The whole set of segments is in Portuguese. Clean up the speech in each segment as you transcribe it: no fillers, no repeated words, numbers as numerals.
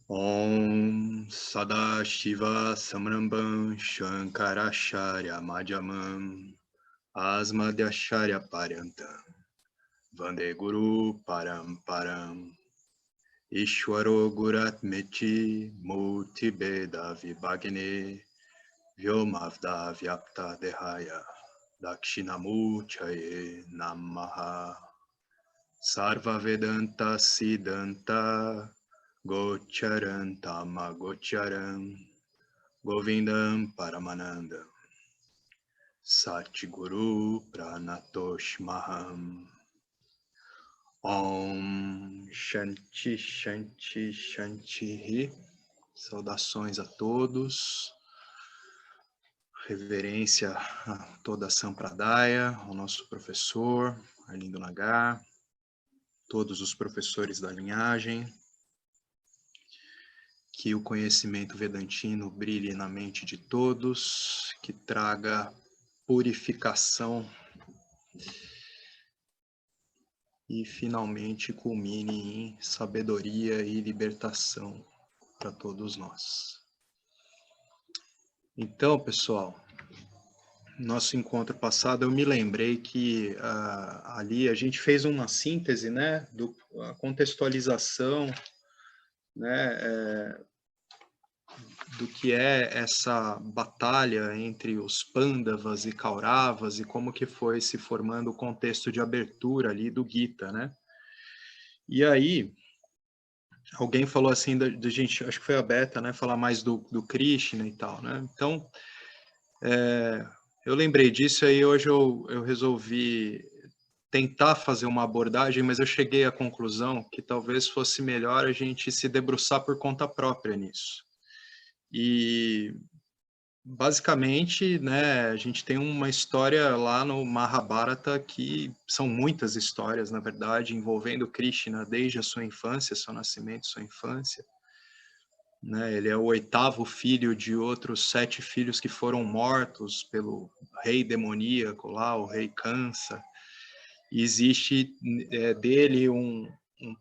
Om Sadashiva Samrambham Shankaracharya Madhyamam Asmadhyacharya Paryantam Vande Guru Paramparam Ishwaro Guratmeti Multibeda Vibhagne Vyomavda Vyapta Dehaya Dakshinamurchaye Namaha Sarva Vedanta Siddhanta Gocharan Tama Gocharan Govindam Paramananda Satguru Pranatosh Maham Om Shanti Shanti Shanti. Saudações a todos, reverência a toda a Sampradaya, ao nosso professor Arlindo Nagar, todos os professores da linhagem. Que o conhecimento vedantino brilhe na mente de todos, que traga purificação e finalmente culmine em sabedoria e libertação para todos nós. Então, pessoal, nosso encontro passado eu me lembrei que ali a gente fez uma síntese, né, a contextualização, né, do que é essa batalha entre os Pandavas e Kauravas e como que foi se formando o contexto de abertura ali do Gita, né? E aí, alguém falou assim, da gente, acho que foi a Beta, né? Falar mais do Krishna e tal, né? Então, eu lembrei disso aí, hoje eu resolvi tentar fazer uma abordagem, mas eu cheguei à conclusão que talvez fosse melhor a gente se debruçar por conta própria nisso. E basicamente, né, a gente tem uma história lá no Mahabharata que são muitas histórias, na verdade, envolvendo Krishna desde a sua infância, seu nascimento, sua infância. Né, ele é o 8º filho de outros 7 filhos que foram mortos pelo rei demoníaco lá, o rei Kansa. E existe dele um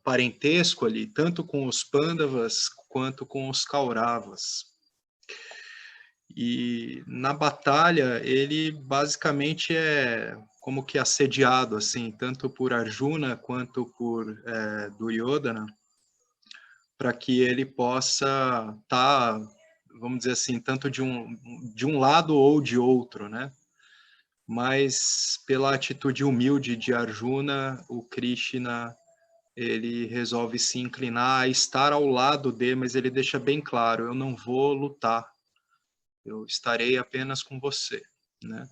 parentesco ali, tanto com os Pandavas quanto com os Kauravas. E na batalha ele basicamente é como que assediado, assim, tanto por Arjuna quanto por Duryodhana, para que ele possa estar, vamos dizer assim, tanto de um lado ou de outro, né? Mas pela atitude humilde de Arjuna, o Krishna ele resolve se inclinar a estar ao lado dele, mas ele deixa bem claro, eu não vou lutar. Eu estarei apenas com você, né?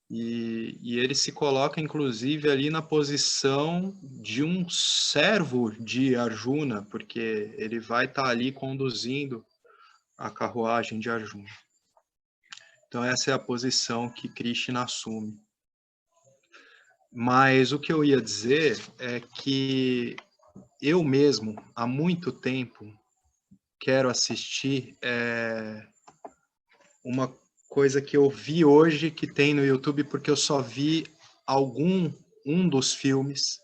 E ele se coloca, inclusive, ali na posição de um servo de Arjuna, porque ele vai estar ali conduzindo a carruagem de Arjuna. Então, essa é a posição que Krishna assume. Mas o que eu ia dizer é que eu mesmo, há muito tempo, quero assistir uma coisa que eu vi hoje que tem no YouTube, porque eu só vi um dos filmes.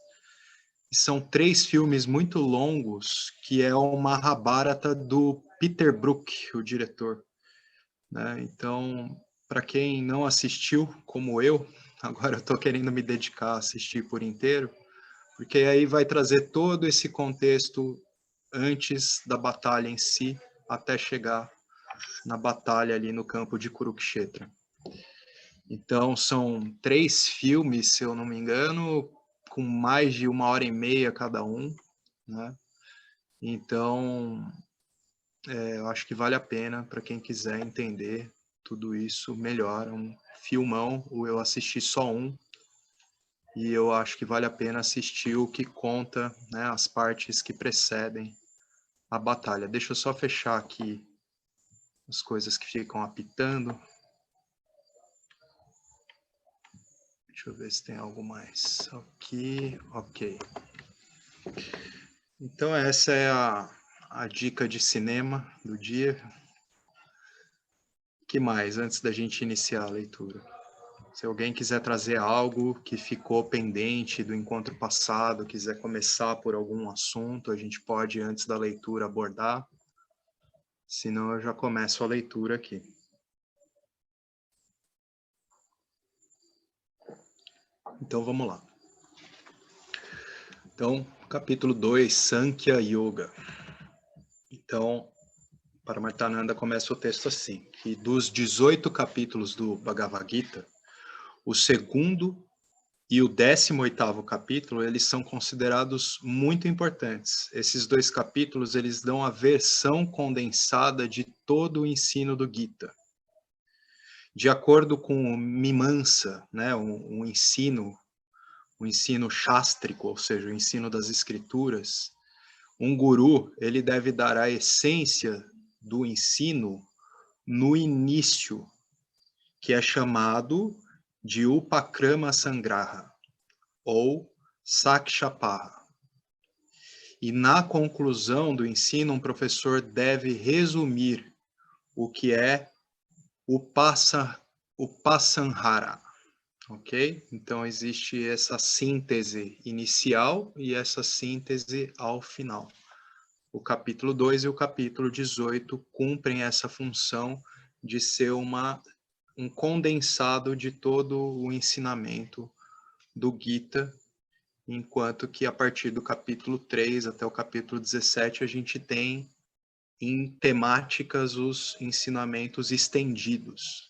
São 3 filmes muito longos, que é o Mahabharata do Peter Brook, o diretor. Né? Então, para quem não assistiu, como eu, agora eu estou querendo me dedicar a assistir por inteiro, porque aí vai trazer todo esse contexto antes da batalha em si, até chegar na batalha ali no campo de Kurukshetra. Então, são 3 filmes, se eu não me engano, com mais de 1h30 cada um, né? Então, eu acho que vale a pena para quem quiser entender tudo isso melhor. Um filmão, eu assisti só um, e eu acho que vale a pena assistir o que conta, né, as partes que precedem a batalha. Deixa eu só fechar aqui as coisas que ficam apitando. Deixa eu ver se tem algo mais aqui. Ok. Então essa é a dica de cinema do dia. O que mais, antes da gente iniciar a leitura? Se alguém quiser trazer algo que ficou pendente do encontro passado, quiser começar por algum assunto, a gente pode, antes da leitura, abordar. senão eu já começo a leitura aqui. Então vamos lá. Então, capítulo 2, Sankhya Yoga. Então, Paramartananda começa o texto assim, que dos 18 capítulos do Bhagavad Gita, o segundo e o 18º capítulo, eles são considerados muito importantes. Esses dois capítulos, eles dão a versão condensada de todo o ensino do Gita. De acordo com o Mimamsa, né, um ensino chástrico, ou seja, o ensino das escrituras, um guru, ele deve dar a essência do ensino no início, que é chamado de Upakrama Sangraha, ou Sakshapara. E na conclusão do ensino, um professor deve resumir o que é o Pasanhara, ok? Então existe essa síntese inicial e essa síntese ao final. O capítulo 2 e o capítulo 18 cumprem essa função de ser um condensado de todo o ensinamento do Gita, enquanto que a partir do capítulo 3 até o capítulo 17 a gente tem em temáticas os ensinamentos estendidos,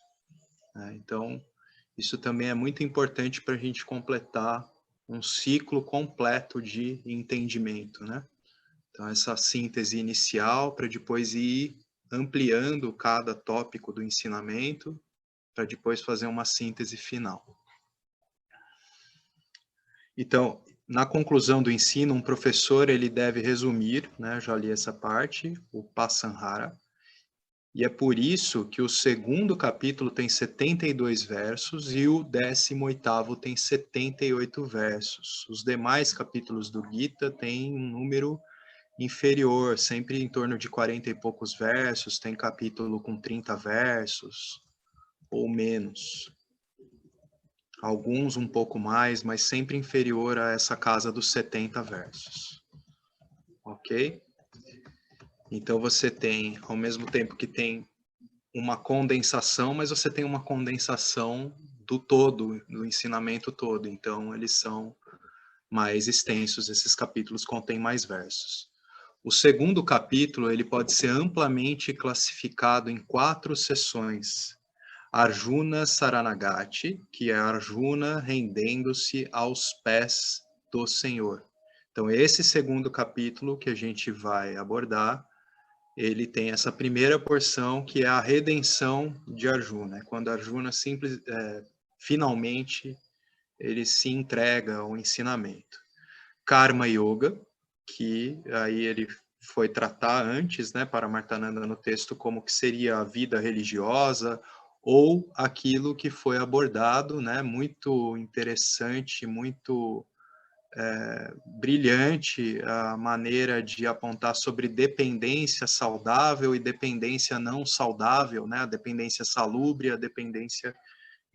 né? Então, isso também é muito importante para a gente completar um ciclo completo de entendimento, né? Então, essa síntese inicial para depois ir ampliando cada tópico do ensinamento, para depois fazer uma síntese final. Então, na conclusão do ensino, um professor ele deve resumir, né, já li essa parte, o Pasanhara, e é por isso que o segundo capítulo tem 72 versos e o 18º tem 78 versos. Os demais capítulos do Gita têm um número inferior, sempre em torno de 40 e poucos versos, tem capítulo com 30 versos ou menos. Alguns um pouco mais, mas sempre inferior a essa casa dos 70 versos. Ok? Então você tem, ao mesmo tempo que tem uma condensação, mas você tem uma condensação do todo, do ensinamento todo. Então eles são mais extensos, esses capítulos contêm mais versos. O segundo capítulo ele pode ser amplamente classificado em 4 seções. Arjuna Saranagati, que é Arjuna rendendo-se aos pés do Senhor. Então, esse segundo capítulo que a gente vai abordar, ele tem essa primeira porção que é a redenção de Arjuna. Quando Arjuna finalmente ele se entrega ao ensinamento. Karma Yoga, que aí ele foi tratar antes, né, para Martananda no texto, como que seria a vida religiosa, ou aquilo que foi abordado, né, muito interessante, muito brilhante a maneira de apontar sobre dependência saudável e dependência não saudável, né, a dependência salubre e a dependência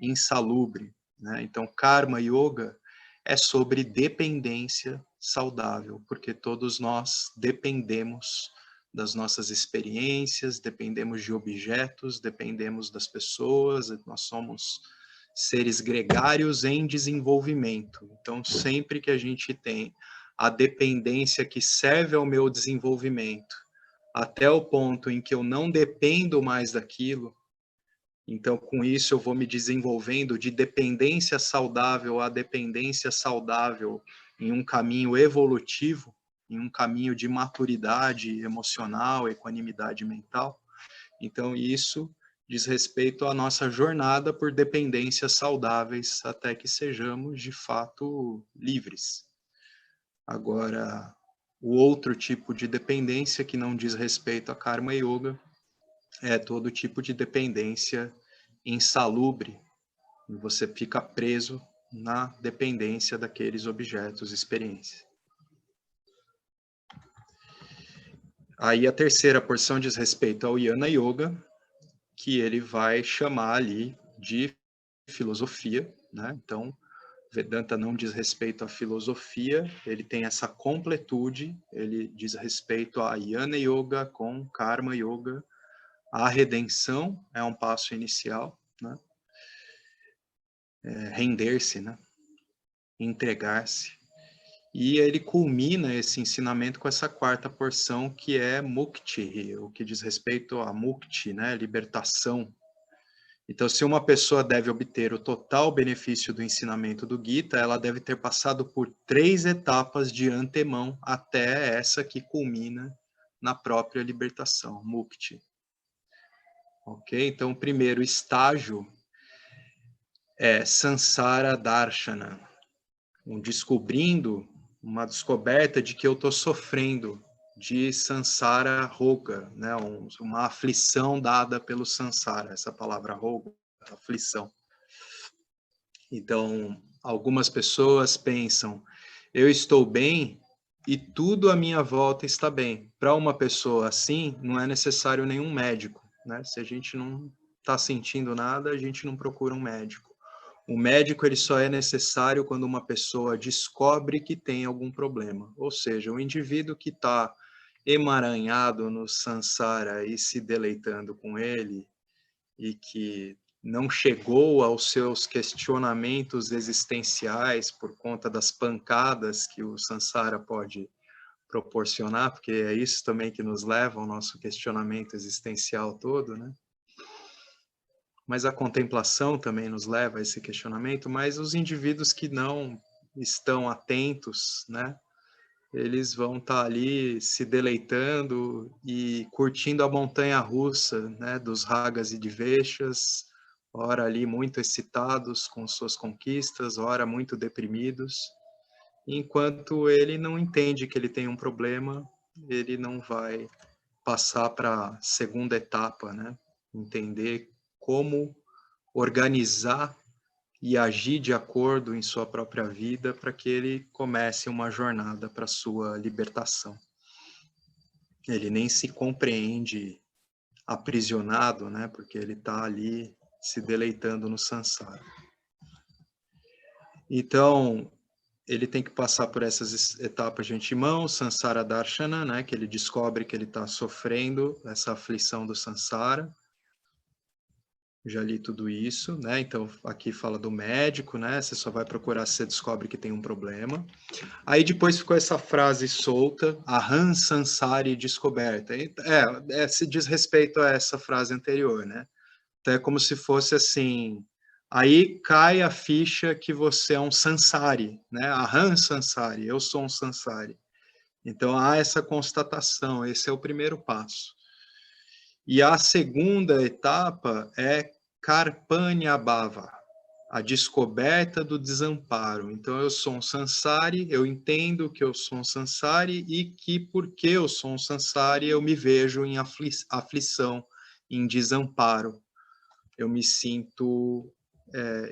insalubre, né? Então, Karma Yoga é sobre dependência saudável, porque todos nós dependemos das nossas experiências, dependemos de objetos, dependemos das pessoas, nós somos seres gregários em desenvolvimento. Então, sempre que a gente tem a dependência que serve ao meu desenvolvimento, até o ponto em que eu não dependo mais daquilo, então, com isso, eu vou me desenvolvendo de dependência saudável a dependência saudável em um caminho evolutivo, em um caminho de maturidade emocional, equanimidade mental. Então, isso diz respeito à nossa jornada por dependências saudáveis até que sejamos, de fato, livres. Agora, o outro tipo de dependência que não diz respeito a Karma Yoga é todo tipo de dependência insalubre, e você fica preso na dependência daqueles objetos, experiências. Aí a terceira porção diz respeito ao Jnana Yoga, que ele vai chamar ali de filosofia, né? Então, Vedanta não diz respeito à filosofia, ele tem essa completude, ele diz respeito a Jnana Yoga com Karma Yoga, A redenção é um passo inicial, né? Render-se, né? Entregar-se. E ele culmina esse ensinamento com essa quarta porção, que é mukti, o que diz respeito a mukti, né? Libertação. Então, se uma pessoa deve obter o total benefício do ensinamento do Gita, ela deve ter passado por 3 etapas de antemão até essa que culmina na própria libertação, mukti. Ok? Então, o primeiro estágio é Sansara Darshana, uma descoberta de que eu estou sofrendo de Sansara Roga, né? Uma aflição dada pelo Sansara, essa palavra Roga, aflição. Então, algumas pessoas pensam, eu estou bem e tudo à minha volta está bem. Para uma pessoa assim, não é necessário nenhum médico, né? Se a gente não está sentindo nada, a gente não procura um médico. O médico ele só é necessário quando uma pessoa descobre que tem algum problema. Ou seja, o indivíduo que está emaranhado no sansara e se deleitando com ele, e que não chegou aos seus questionamentos existenciais por conta das pancadas que o sansara pode proporcionar, porque é isso também que nos leva ao nosso questionamento existencial todo, né? Mas a contemplação também nos leva a esse questionamento, mas os indivíduos que não estão atentos, né? Eles vão estar ali se deleitando e curtindo a montanha-russa, né? Dos ragas e dveshas, ora ali muito excitados com suas conquistas, ora muito deprimidos. Enquanto ele não entende que ele tem um problema, ele não vai passar para a segunda etapa, né? Entender como organizar e agir de acordo em sua própria vida para que ele comece uma jornada para sua libertação. Ele nem se compreende aprisionado, né? Porque ele está ali se deleitando no sansara. Então, ele tem que passar por essas etapas de antemão, Sansara Darshana, né? Que ele descobre que ele está sofrendo essa aflição do sansara. Já li tudo isso, né? Então, aqui fala do médico, né? Você só vai procurar se você descobre que tem um problema. Aí depois ficou essa frase solta, Aham Sansari descoberta. Se diz respeito a essa frase anterior, né? Então é como se fosse assim, aí cai a ficha que você é um Sansari, né? Aham Sansari, eu sou um Sansari. Então há essa constatação, esse é o primeiro passo. E a segunda etapa é Karpanyabhava, a descoberta do desamparo. Então, eu sou um sansari, eu entendo que eu sou um sansari e que, porque eu sou um sansari, eu me vejo em aflição, em desamparo. Eu me sinto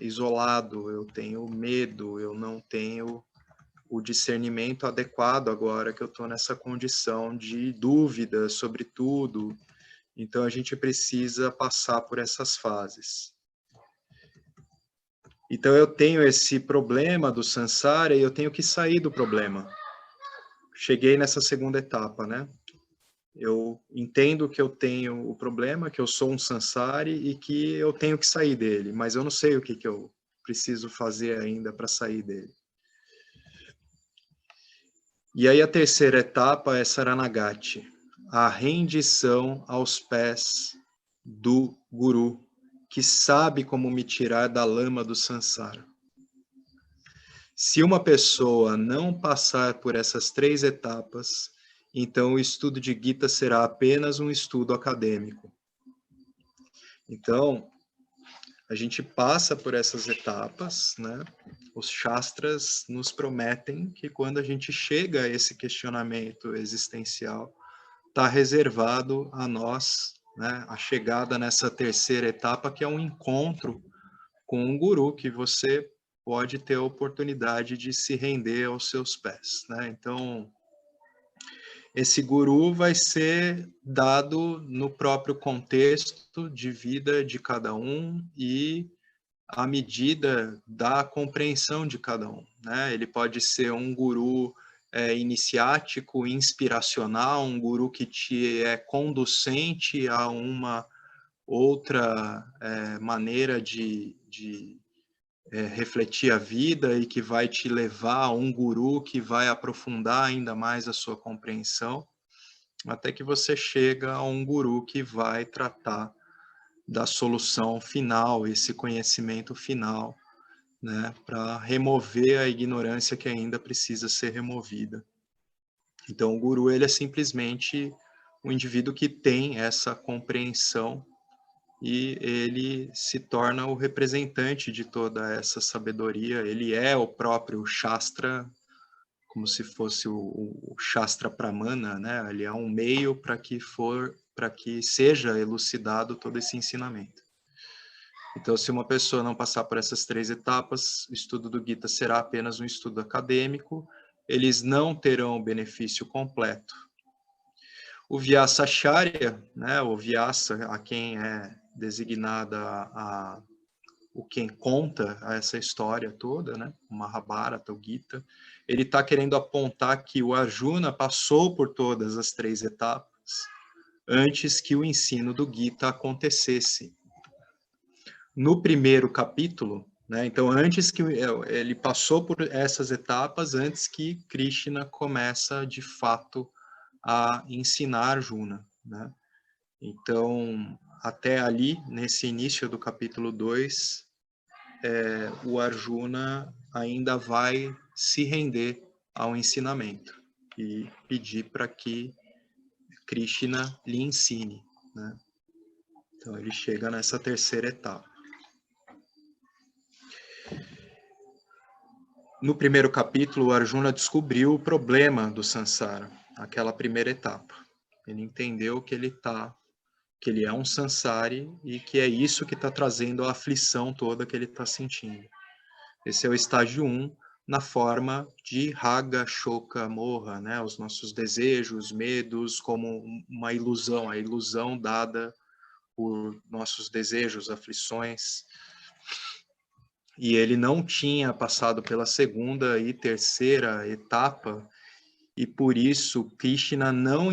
isolado, eu tenho medo, eu não tenho o discernimento adequado agora que eu estou nessa condição de dúvida sobre tudo. Então, a gente precisa passar por essas fases. Então, eu tenho esse problema do sansara e eu tenho que sair do problema. Cheguei nessa segunda etapa, né? Eu entendo que eu tenho o problema, que eu sou um sansari e que eu tenho que sair dele, mas eu não sei o que eu preciso fazer ainda para sair dele. E aí, a terceira etapa é Saranagati, a rendição aos pés do guru, que sabe como me tirar da lama do sansara. Se uma pessoa não passar por essas 3 etapas, então o estudo de Gita será apenas um estudo acadêmico. Então, a gente passa por essas etapas, né? Os Shastras nos prometem que quando a gente chega a esse questionamento existencial, está reservado a nós, né, a chegada nessa terceira etapa, que é um encontro com um guru, que você pode ter a oportunidade de se render aos seus pés, né? Então, esse guru vai ser dado no próprio contexto de vida de cada um e à medida da compreensão de cada um, né? Ele pode ser um guru iniciático, inspiracional, um guru que te é conducente a uma outra maneira de refletir a vida e que vai te levar a um guru que vai aprofundar ainda mais a sua compreensão, até que você chega a um guru que vai tratar da solução final, esse conhecimento final, né, para remover a ignorância que ainda precisa ser removida. Então, o guru, ele é simplesmente um indivíduo que tem essa compreensão e ele se torna o representante de toda essa sabedoria. Ele é o próprio Shastra, como se fosse o Shastra Pramana, né? Ele é um meio para que seja elucidado todo esse ensinamento. Então, se uma pessoa não passar por essas 3 etapas, o estudo do Gita será apenas um estudo acadêmico, eles não terão o benefício completo. O Vyasacharya, né, o Vyasa, a quem é designada o quem conta essa história toda, né, o Mahabharata, o Gita, ele está querendo apontar que o Arjuna passou por todas as 3 etapas antes que o ensino do Gita acontecesse. No primeiro capítulo, né, então antes que ele passou por essas etapas, antes que Krishna começa de fato a ensinar Arjuna, né? Então, até ali, nesse início do capítulo 2, o Arjuna ainda vai se render ao ensinamento e pedir para que Krishna lhe ensine, né? Então, ele chega nessa terceira etapa. No primeiro capítulo, o Arjuna descobriu o problema do Sansara, aquela primeira etapa. Ele entendeu que ele é um sansari e que é isso que está trazendo a aflição toda que ele está sentindo. Esse é o estágio 1, na forma de raga, shoka, moha, né? Os nossos desejos, medos, como uma ilusão, a ilusão dada por nossos desejos, aflições. E ele não tinha passado pela segunda e terceira etapa, e por isso Krishna não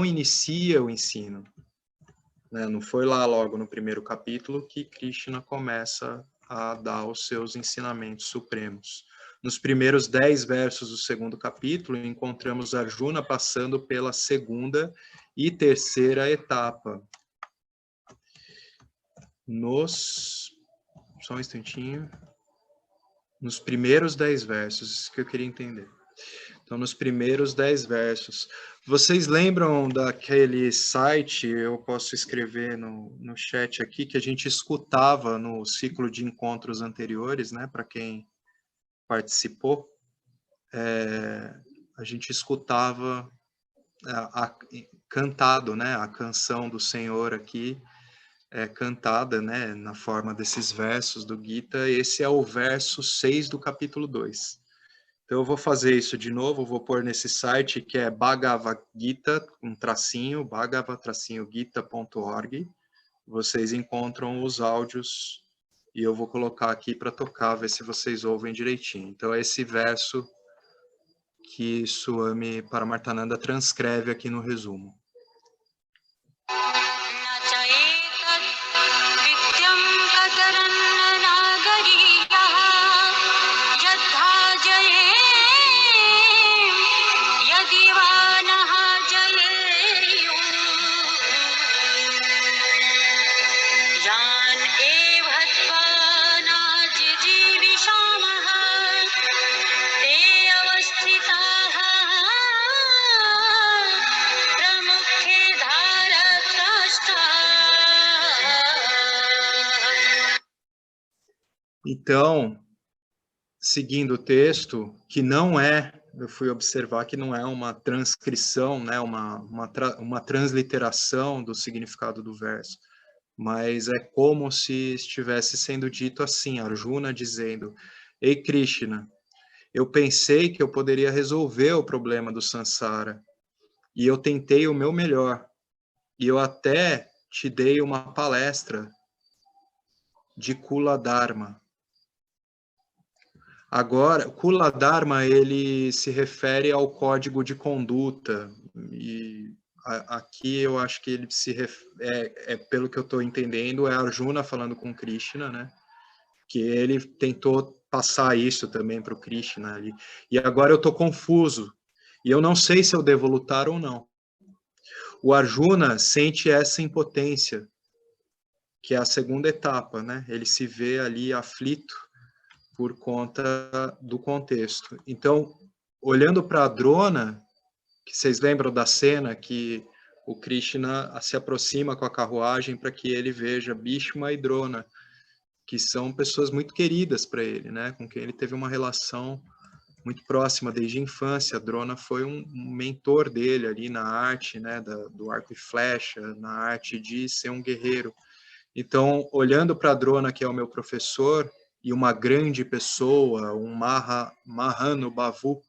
inicia o ensino. Não foi lá logo no primeiro capítulo que Krishna começa a dar os seus ensinamentos supremos. Nos primeiros 10 versos do segundo capítulo, encontramos Arjuna passando pela segunda e terceira etapa. Só um instantinho. Nos primeiros 10 versos, isso que eu queria entender. Então, nos primeiros 10 versos. Vocês lembram daquele site, eu posso escrever no chat aqui, que a gente escutava no ciclo de encontros anteriores, né? Para quem participou, a gente escutava cantado, né? A canção do Senhor aqui, cantada, né? Na forma desses versos do Gita. Esse é o verso 6 do capítulo 2. Então, eu vou fazer isso de novo, vou pôr nesse site que é Bhagavad Gita, bhagavad-gita.org. Vocês encontram os áudios e eu vou colocar aqui para tocar, ver se vocês ouvem direitinho. Então, é esse verso que Swami Paramarthananda transcreve aqui no resumo. Então, seguindo o texto, que não é, eu fui observar que não é uma transcrição, né, uma transliteração do significado do verso, mas é como se estivesse sendo dito assim, Arjuna dizendo: Ei Krishna, eu pensei que eu poderia resolver o problema do Sansara, e eu tentei o meu melhor, e eu até te dei uma palestra de Kula Dharma. Agora, Kula Dharma, ele se refere ao código de conduta, e aqui eu acho que ele pelo que eu estou entendendo, é Arjuna falando com Krishna, né? Que ele tentou passar isso também para o Krishna ali. E agora eu estou confuso. E eu não sei se eu devo lutar ou não. O Arjuna sente essa impotência, que é a segunda etapa, né? Ele se vê ali aflito por conta do contexto. Então, olhando para a Drona, que vocês lembram da cena que o Krishna se aproxima com a carruagem para que ele veja Bhishma e Drona, que são pessoas muito queridas para ele, né? Com quem ele teve uma relação muito próxima desde a infância. A Drona foi um mentor dele ali na arte, né? Do arco e flecha, na arte de ser um guerreiro. Então, olhando para a Drona, que é o meu professor, e uma grande pessoa, um Mahanubavu,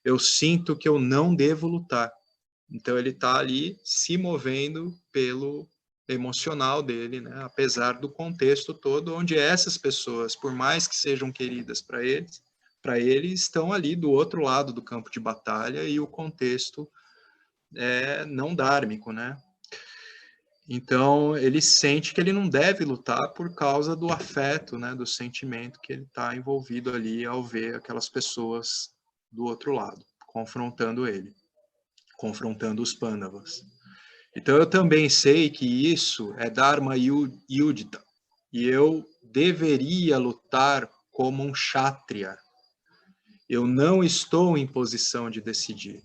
eu sinto que eu não devo lutar. Então, ele está ali se movendo pelo emocional dele, né? Apesar do contexto todo, onde essas pessoas, por mais que sejam queridas para ele, estão ali do outro lado do campo de batalha e o contexto é não dármico, né? Então, ele sente que ele não deve lutar por causa do afeto, né, do sentimento que ele está envolvido ali ao ver aquelas pessoas do outro lado, confrontando ele, confrontando os Pandavas. Então, eu também sei que isso é Dharma Yudhita, e eu deveria lutar como um Kshatriya. Eu não estou em posição de decidir.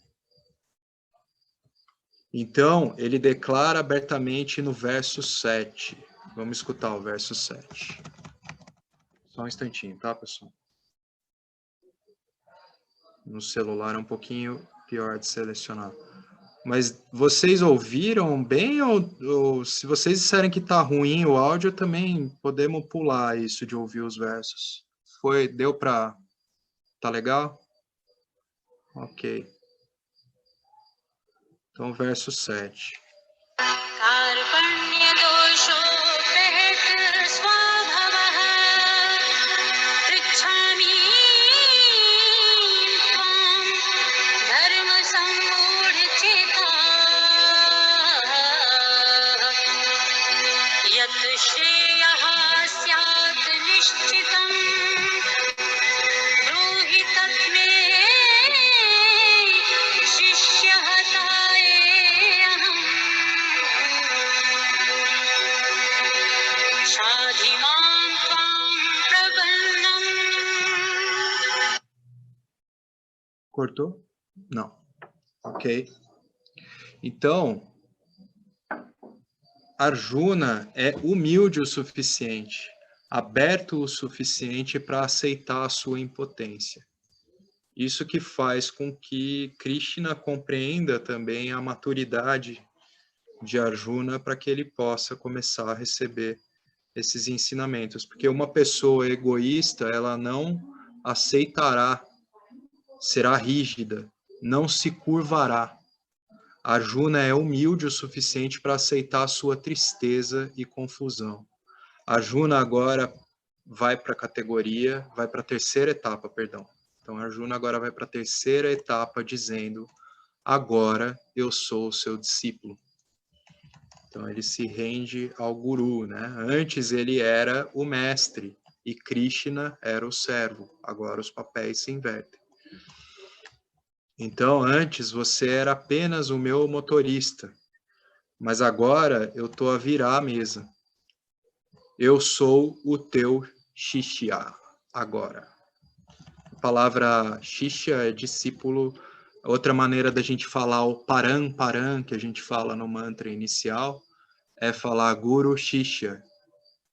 Então, ele declara abertamente no verso 7. Vamos escutar o verso 7. Só um instantinho, tá, pessoal? No celular é um pouquinho pior de selecionar. Mas vocês ouviram bem ou se vocês disserem que tá ruim o áudio, também podemos pular isso de ouvir os versos. Deu para... Tá legal? Ok. Então, verso 7. Cortou? Não. Ok. Então, Arjuna é humilde o suficiente, aberto o suficiente para aceitar a sua impotência. Isso que faz com que Krishna compreenda também a maturidade de Arjuna para que ele possa começar a receber esses ensinamentos. Porque uma pessoa egoísta, ela não aceitará, será rígida, não se curvará. Arjuna é humilde o suficiente para aceitar a sua tristeza e confusão. Arjuna agora vai para a categoria, vai para a terceira etapa, perdão. Então, Arjuna agora vai para a terceira etapa dizendo, agora eu sou o seu discípulo. Então, ele se rende ao guru, né? Antes ele era o mestre e Krishna era o servo. Agora os papéis se invertem. Então, antes você era apenas o meu motorista, mas agora eu estou a virar a mesa. Eu sou o teu Shishya agora. A palavra Shishya é discípulo. Outra maneira da gente falar o param, que a gente fala no mantra inicial, é falar Guru Shishya.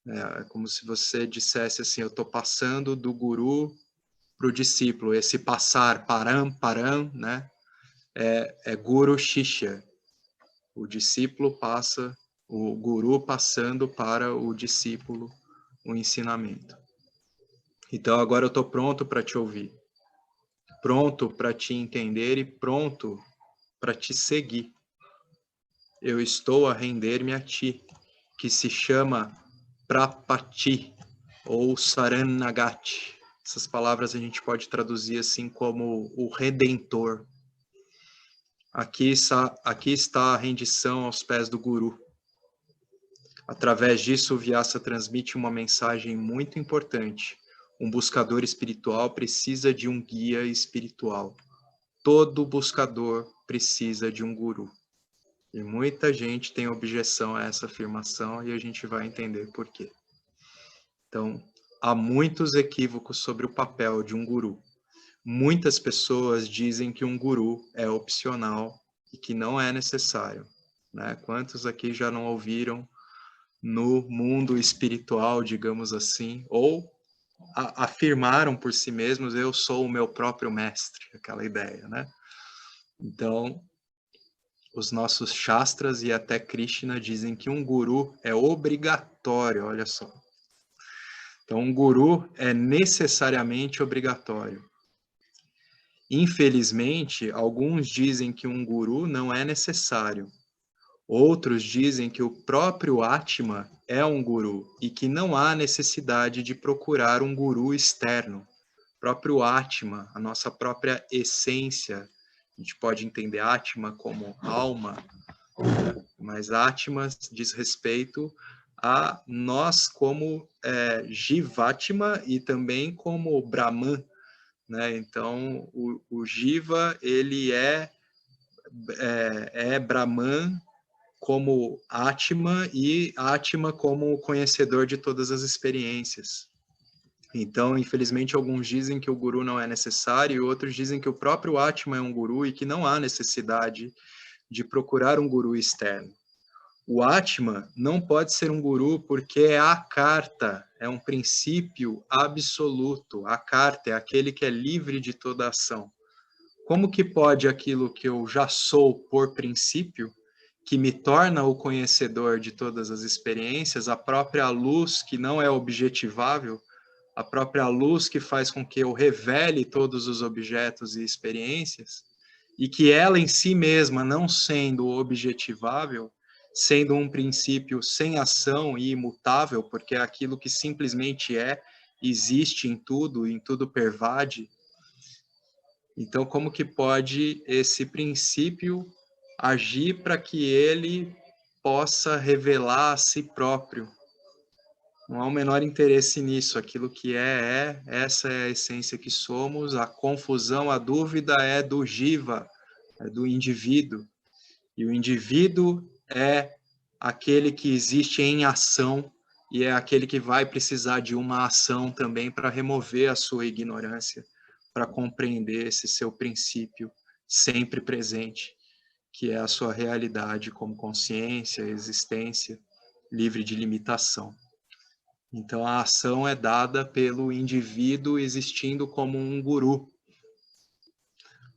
É como se você dissesse assim, eu estou passando do guru para o discípulo. Esse passar, param, né? É Guru Shishya. O discípulo passa, o guru passando para o discípulo o ensinamento. Então agora eu estou pronto para te ouvir, pronto para te entender e pronto para te seguir. Eu estou a render-me a ti, que se chama Prapati ou Saranagati. Essas palavras a gente pode traduzir assim como o Redentor. aqui está a rendição aos pés do Guru. Através disso, o Vyasa transmite uma mensagem muito importante. Um buscador espiritual precisa de um guia espiritual. Todo buscador precisa de um guru. E muita gente tem objeção a essa afirmação e a gente vai entender por quê. Então, há muitos equívocos sobre o papel de um guru. Muitas pessoas dizem que um guru é opcional e que não é necessário, né? Quantos aqui já não ouviram no mundo espiritual, digamos assim, ou afirmaram por si mesmos, eu sou o meu próprio mestre, aquela ideia, né? Então, os nossos Shastras e até Krishna dizem que um guru é obrigatório, olha só. Então, um guru é necessariamente obrigatório. Infelizmente, alguns dizem que um guru não é necessário. Outros dizem que o próprio Atma é um guru e que não há necessidade de procurar um guru externo. O próprio Atma, a nossa própria essência, a gente pode entender Atma como alma, mas Atma diz respeito a nós como Jivatma e também como Brahman, né? Então, o Jiva, ele é Brahman como Atma e Atma como conhecedor de todas as experiências. Então, infelizmente, alguns dizem que o guru não é necessário e outros dizem que o próprio Atma é um guru e que não há necessidade de procurar um guru externo. O Atma não pode ser um guru porque é a carta, é um princípio absoluto. A carta é aquele que é livre de toda ação. Como que pode aquilo que eu já sou por princípio, que me torna o conhecedor de todas as experiências, a própria luz que não é objetivável, a própria luz que faz com que eu revele todos os objetos e experiências, e que ela em si mesma, não sendo objetivável, sendo um princípio sem ação e imutável, porque é aquilo que simplesmente existe em tudo pervade. Então, como que pode esse princípio agir para que ele possa revelar a si próprio? Não há o menor interesse nisso. Aquilo que essa é a essência que somos. A confusão, a dúvida é do jiva, é do indivíduo. E o indivíduo é aquele que existe em ação e é aquele que vai precisar de uma ação também para remover a sua ignorância, para compreender esse seu princípio sempre presente, que é a sua realidade como consciência, existência, livre de limitação. Então, a ação é dada pelo indivíduo existindo como um guru.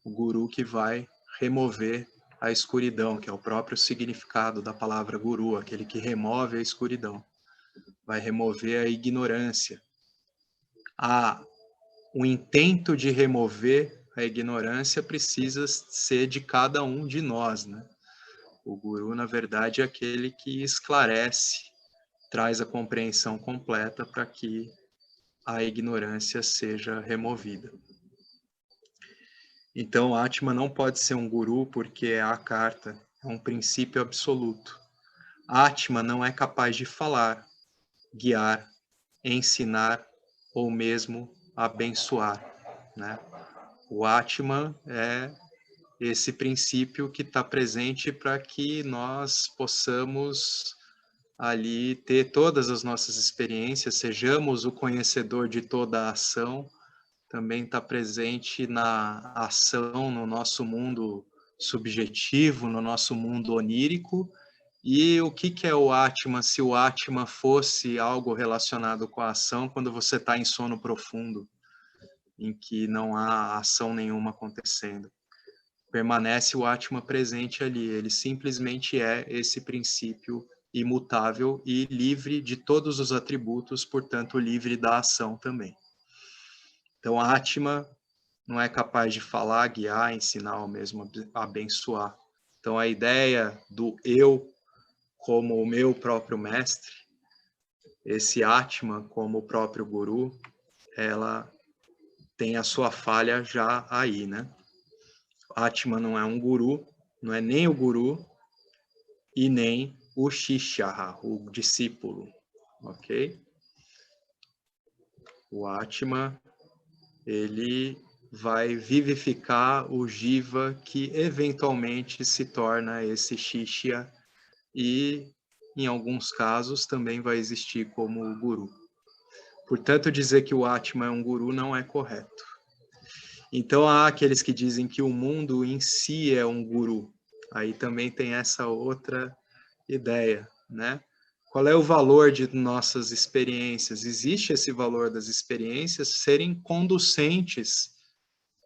O guru que vai remover a escuridão, que é o próprio significado da palavra guru, aquele que remove a escuridão. Vai remover a ignorância. O intento de remover a ignorância precisa ser de cada um de nós, né? O guru, na verdade, é aquele que esclarece, traz a compreensão completa para que a ignorância seja removida. Então, Atma não pode ser um guru porque é a carta, é um princípio absoluto. Atma não é capaz de falar, guiar, ensinar ou mesmo abençoar, né? O Atman é esse princípio que está presente para que nós possamos ali ter todas as nossas experiências, sejamos o conhecedor de toda a ação, também está presente na ação no nosso mundo subjetivo, no nosso mundo onírico. E o que é o Atman? Se o Atman fosse algo relacionado com a ação, quando você está em sono profundo, em que não há ação nenhuma acontecendo. Permanece o Atma presente ali, ele simplesmente é esse princípio imutável e livre de todos os atributos, portanto livre da ação também. Então a Atma não é capaz de falar, guiar, ensinar ou mesmo abençoar. Então a ideia do eu como o meu próprio mestre, esse Atma como o próprio guru, ela tem a sua falha já aí, né? Atma não é um guru, não é nem o guru e nem o Shishya, o discípulo, ok? O Atma, ele vai vivificar o Jiva que eventualmente se torna esse Shishya e, em alguns casos, também vai existir como o guru. Portanto, dizer que o Atma é um guru não é correto. Então, há aqueles que dizem que o mundo em si é um guru. Aí também tem essa outra ideia, né? Qual é o valor de nossas experiências? Existe esse valor das experiências serem conducentes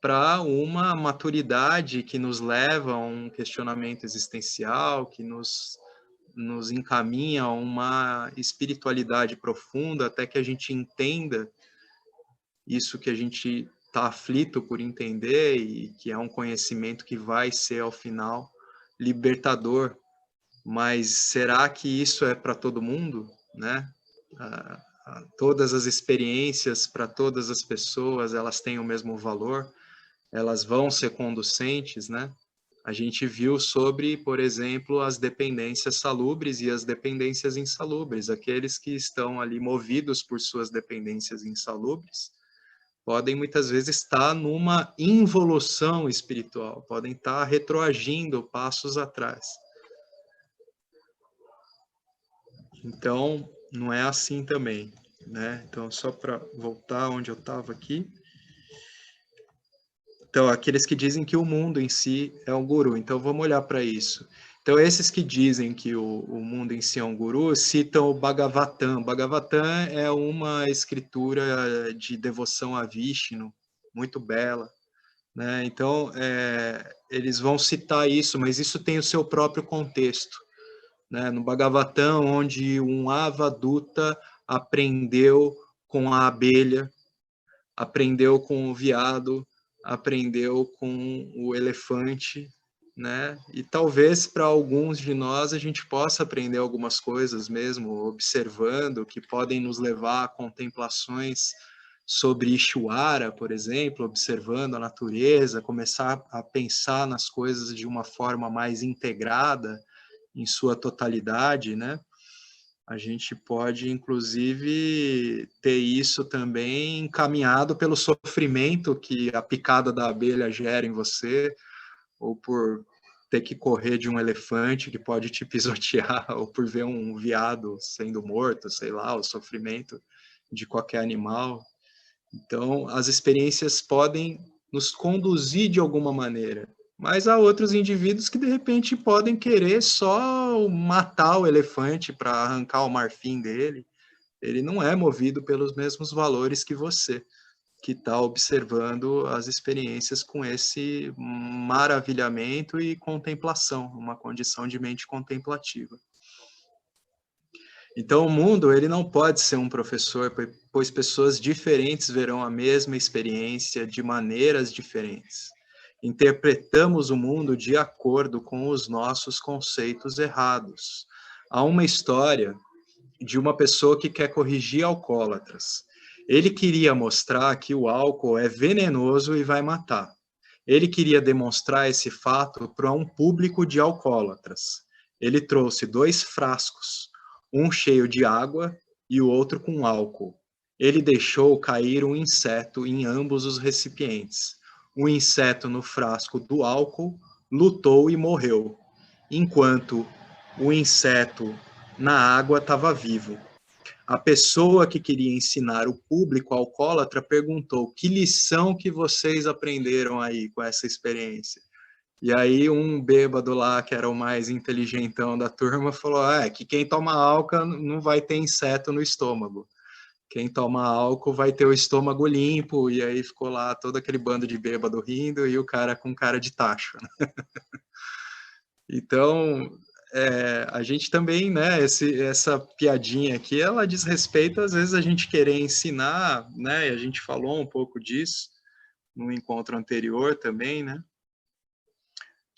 para uma maturidade que nos leva a um questionamento existencial, que nos encaminha a uma espiritualidade profunda, até que a gente entenda isso que a gente está aflito por entender e que é um conhecimento que vai ser, ao final, libertador. Mas será que isso é para todo mundo, né? Todas as experiências para todas as pessoas, elas têm o mesmo valor? Elas vão ser conducentes, né? A gente viu sobre, por exemplo, as dependências salubres e as dependências insalubres. Aqueles que estão ali movidos por suas dependências insalubres podem muitas vezes estar numa involução espiritual, podem estar retroagindo passos atrás. Então, não é assim também, né? Então, só para voltar onde eu estava aqui. Então, aqueles que dizem que o mundo em si é um guru. Então, vamos olhar para isso. Então, esses que dizem que o mundo em si é um guru, citam o Bhagavatam. Bhagavatam é uma escritura de devoção a Vishnu, muito bela, né? Então, eles vão citar isso, mas isso tem o seu próprio contexto, né? No Bhagavatam, onde um Avaduta aprendeu com a abelha, aprendeu com o veado, aprendeu com o elefante, né? E talvez para alguns de nós a gente possa aprender algumas coisas mesmo, observando, que podem nos levar a contemplações sobre Ishwara, por exemplo, observando a natureza, começar a pensar nas coisas de uma forma mais integrada em sua totalidade, né? A gente pode, inclusive, ter isso também encaminhado pelo sofrimento que a picada da abelha gera em você, ou por ter que correr de um elefante que pode te pisotear, ou por ver um veado sendo morto, sei lá, o sofrimento de qualquer animal. Então, as experiências podem nos conduzir de alguma maneira, mas há outros indivíduos que, de repente, podem querer só matar o elefante para arrancar o marfim dele. Ele não é movido pelos mesmos valores que você, que está observando as experiências com esse maravilhamento e contemplação, uma condição de mente contemplativa. Então, o mundo ele não pode ser um professor, pois pessoas diferentes verão a mesma experiência de maneiras diferentes. Interpretamos o mundo de acordo com os nossos conceitos errados. Há uma história de uma pessoa que quer corrigir alcoólatras. Ele queria mostrar que o álcool é venenoso e vai matar. Ele queria demonstrar esse fato para um público de alcoólatras. Ele trouxe 2 frascos, um cheio de água e o outro com álcool. Ele deixou cair um inseto em ambos os recipientes. O inseto no frasco do álcool lutou e morreu, enquanto o inseto na água estava vivo. A pessoa que queria ensinar o público alcoólatra perguntou: que lição que vocês aprenderam aí com essa experiência? E aí um bêbado lá, que era o mais inteligentão da turma, falou: que quem toma álcool não vai ter inseto no estômago. Quem toma álcool vai ter o estômago limpo. E aí ficou lá todo aquele bando de bêbado rindo e o cara com cara de tacho, né? Então, a gente também, né, essa piadinha aqui, ela diz respeito, às vezes, a gente querer ensinar, né, e a gente falou um pouco disso no encontro anterior também, né,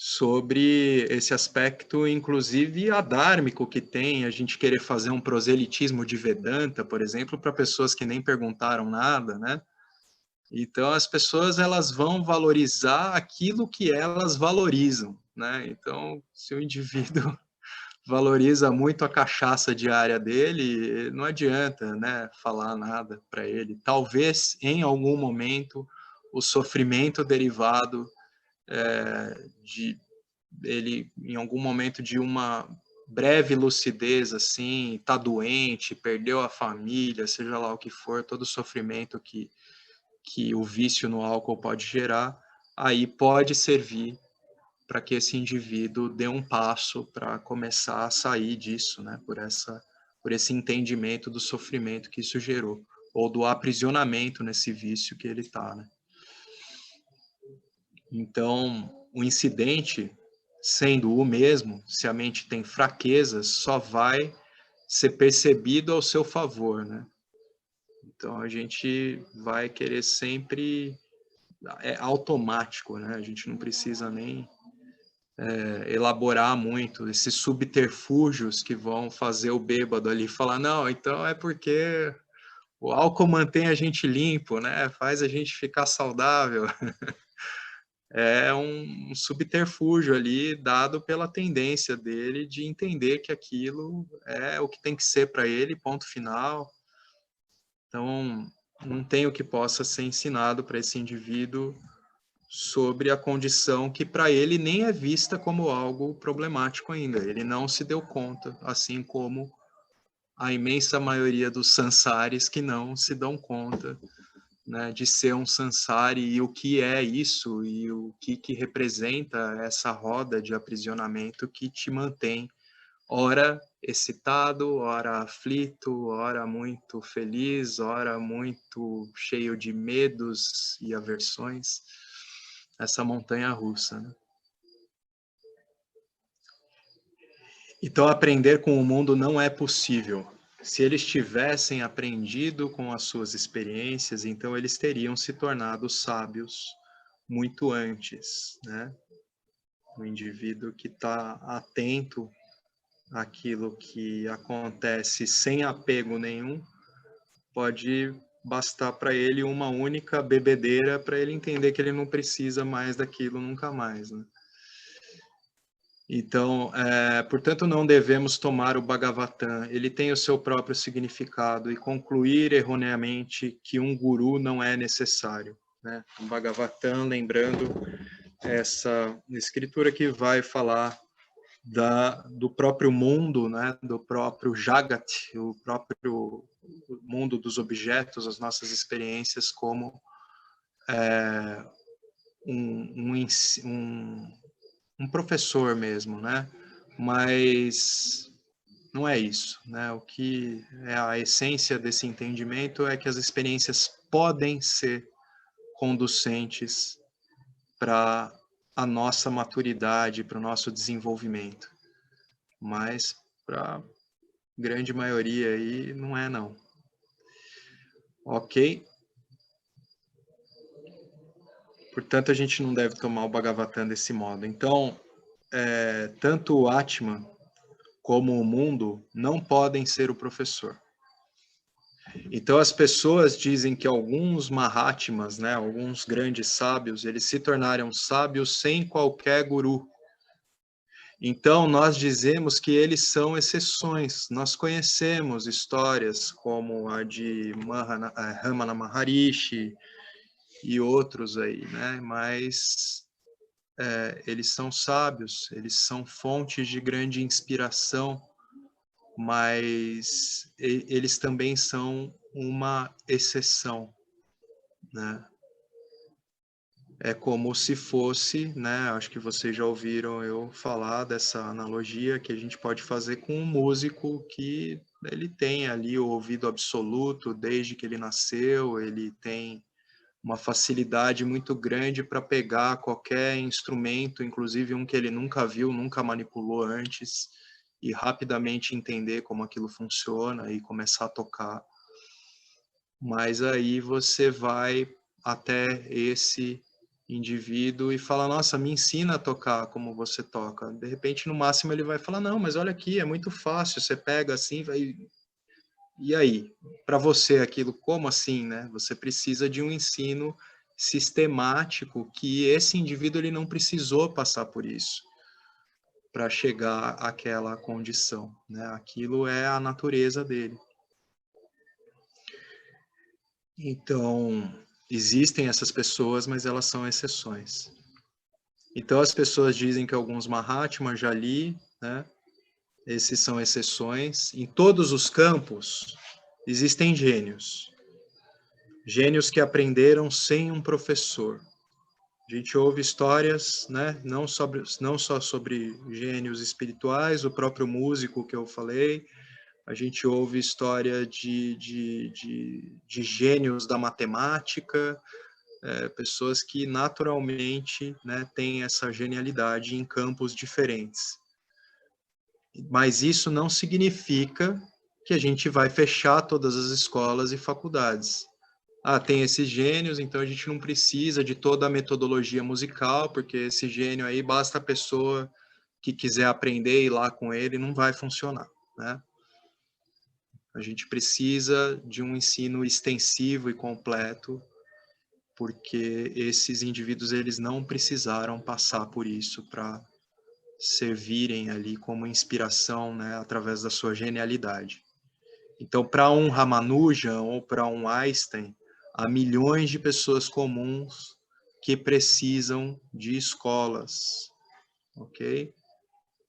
sobre esse aspecto, inclusive, adármico que tem, a gente querer fazer um proselitismo de Vedanta, por exemplo, para pessoas que nem perguntaram nada, né. Então, as pessoas, elas vão valorizar aquilo que elas valorizam, né? Então, se o indivíduo valoriza muito a cachaça diária dele, não adianta, né, falar nada para ele. Talvez, em algum momento, o sofrimento derivado de ele, em algum momento de uma breve lucidez, assim, tá doente, perdeu a família, seja lá o que for, todo o sofrimento que o vício no álcool pode gerar, aí pode servir para que esse indivíduo dê um passo para começar a sair disso, né? Por esse entendimento do sofrimento que isso gerou, ou do aprisionamento nesse vício que ele está, né? Então, o incidente, sendo o mesmo, se a mente tem fraquezas, só vai ser percebido ao seu favor, né? Então, a gente vai querer sempre... É automático, né? A gente não precisa nem elaborar muito esses subterfúgios que vão fazer o bêbado ali falar, não, então é porque o álcool mantém a gente limpo, né? Faz a gente ficar saudável. É um subterfúgio ali dado pela tendência dele de entender que aquilo é o que tem que ser para ele, ponto final. Então, não tem o que possa ser ensinado para esse indivíduo sobre a condição que para ele nem é vista como algo problemático ainda. Ele não se deu conta, assim como a imensa maioria dos sansaris que não se dão conta, né, de ser um sansari e o que é isso e o que representa essa roda de aprisionamento que te mantém ora excitado, ora aflito, ora muito feliz, ora muito cheio de medos e aversões. Essa montanha russa, né? Então, aprender com o mundo não é possível. Se eles tivessem aprendido com as suas experiências, então eles teriam se tornado sábios muito antes, né? O indivíduo que está atento àquilo que acontece sem apego nenhum, pode bastar para ele uma única bebedeira para ele entender que ele não precisa mais daquilo nunca mais, né? Então, portanto, não devemos tomar o Bhagavatam. Ele tem o seu próprio significado e concluir erroneamente que um guru não é necessário, né? O Bhagavatam, lembrando, essa escritura que vai falar do próprio mundo, né? Do próprio Jagat, o próprio mundo dos objetos, as nossas experiências como um professor mesmo, né? Mas não é isso, né? O que é a essência desse entendimento é que as experiências podem ser conducentes para a nossa maturidade, para o nosso desenvolvimento, mas para a grande maioria aí não é não. Ok? Portanto, a gente não deve tomar o Bhagavatam desse modo. Então, tanto o Atman como o mundo não podem ser o professor. Então as pessoas dizem que alguns Mahatmas, né, alguns grandes sábios, eles se tornaram sábios sem qualquer guru. Então nós dizemos que eles são exceções. Nós conhecemos histórias como a de Ramana Maharishi e outros aí, né? Mas eles são sábios, eles são fontes de grande inspiração, mas eles também são uma exceção, né? É como se fosse, né? Acho que vocês já ouviram eu falar dessa analogia que a gente pode fazer com um músico que ele tem ali o ouvido absoluto desde que ele nasceu, ele tem uma facilidade muito grande para pegar qualquer instrumento, inclusive um que ele nunca viu, nunca manipulou antes, e rapidamente entender como aquilo funciona e começar a tocar. Mas aí você vai até esse indivíduo e fala, nossa, me ensina a tocar como você toca. De repente, no máximo, ele vai falar, não, mas olha aqui, é muito fácil, você pega assim, vai... E aí? Para você aquilo, como assim, né? Você precisa de um ensino sistemático que esse indivíduo ele não precisou passar por isso. para chegar àquela condição, né? Aquilo é a natureza dele. Então, existem essas pessoas, mas elas são exceções. Então, as pessoas dizem que alguns Mahatmas, já li, né? Esses são exceções. Em todos os campos, existem gênios. Gênios que aprenderam sem um professor. A gente ouve histórias, né? Não só sobre gênios espirituais, o próprio músico que eu falei. A gente ouve história de gênios da matemática, pessoas que naturalmente, né, têm essa genialidade em campos diferentes. Mas isso não significa que a gente vai fechar todas as escolas e faculdades. Ah, tem esses gênios, então a gente não precisa de toda a metodologia musical, porque esse gênio aí, basta a pessoa que quiser aprender e ir lá com ele, não vai funcionar, né? A gente precisa de um ensino extensivo e completo, porque esses indivíduos, eles não precisaram passar por isso para servirem ali como inspiração, né, através da sua genialidade. Então, para um Ramanujan ou para um Einstein, há milhões de pessoas comuns que precisam de escolas, ok?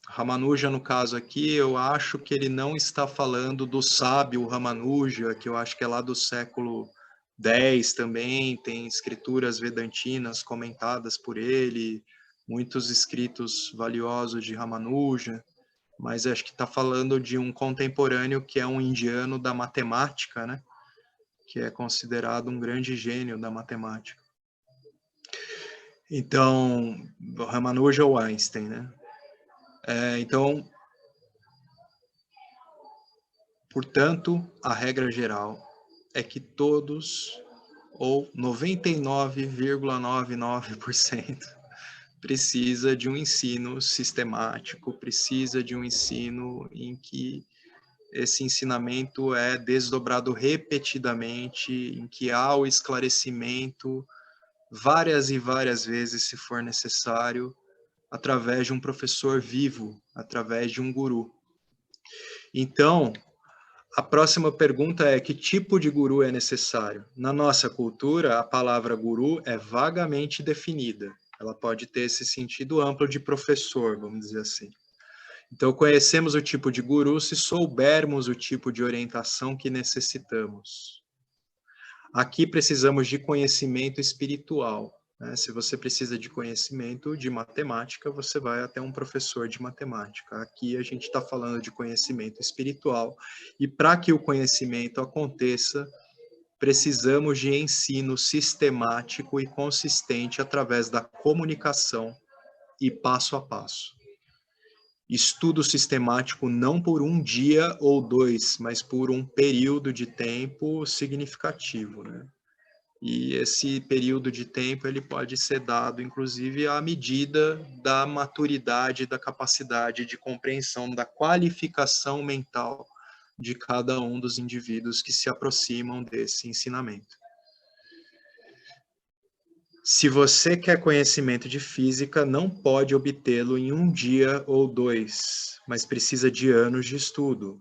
Ramanuja, no caso aqui, eu acho que ele não está falando do sábio Ramanuja, que eu acho que é lá do século X também, tem escrituras vedantinas comentadas por ele, muitos escritos valiosos de Ramanuja, mas acho que está falando de um contemporâneo que é um indiano da matemática, né? Que é considerado um grande gênio da matemática. Então, Ramanuja ou Einstein, né? Então, portanto, a regra geral é que todos, ou 99,99%, precisa de um ensino sistemático, precisa de um ensino em que esse ensinamento é desdobrado repetidamente, em que há o esclarecimento várias e várias vezes, se for necessário, através de um professor vivo, através de um guru. Então, a próxima pergunta é: que tipo de guru é necessário? Na nossa cultura, a palavra guru é vagamente definida. Ela pode ter esse sentido amplo de professor, vamos dizer assim. Então, conhecemos o tipo de guru se soubermos o tipo de orientação que necessitamos. Aqui precisamos de conhecimento espiritual, né? Se você precisa de conhecimento de matemática, você vai até um professor de matemática. Aqui a gente está falando de conhecimento espiritual, e para que o conhecimento aconteça, precisamos de ensino sistemático e consistente através da comunicação e passo a passo. Estudo sistemático não por um dia ou dois, mas por um período de tempo significativo, né? E esse período de tempo ele pode ser dado, inclusive, à medida da maturidade, da capacidade de compreensão, da qualificação mental de cada um dos indivíduos que se aproximam desse ensinamento. Se você quer conhecimento de física, não pode obtê-lo em um dia ou dois, mas precisa de anos de estudo.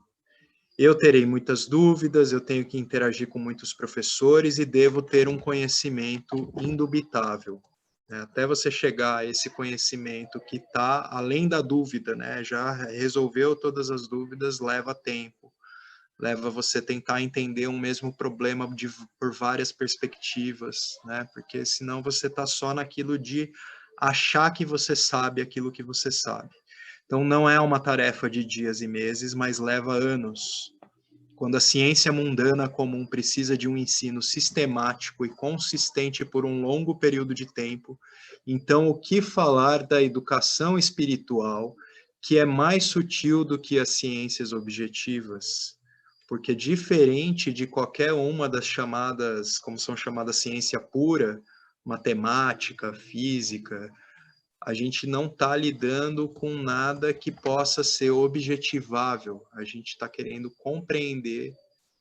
Eu terei muitas dúvidas, eu tenho que interagir com muitos professores e devo ter um conhecimento indubitável, né? Até você chegar a esse conhecimento que está além da dúvida, né? Já resolveu todas as dúvidas, leva tempo. Leva você tentar entender um mesmo problema por várias perspectivas, né? Porque senão você está só naquilo de achar que você sabe aquilo que você sabe. Então não é uma tarefa de dias e meses, mas leva anos. Quando a ciência mundana comum precisa de um ensino sistemático e consistente por um longo período de tempo, então o que falar da educação espiritual, que é mais sutil do que as ciências objetivas? Porque diferente de qualquer uma das chamadas, como são chamadas ciência pura, matemática, física, a gente não está lidando com nada que possa ser objetivável. A gente está querendo compreender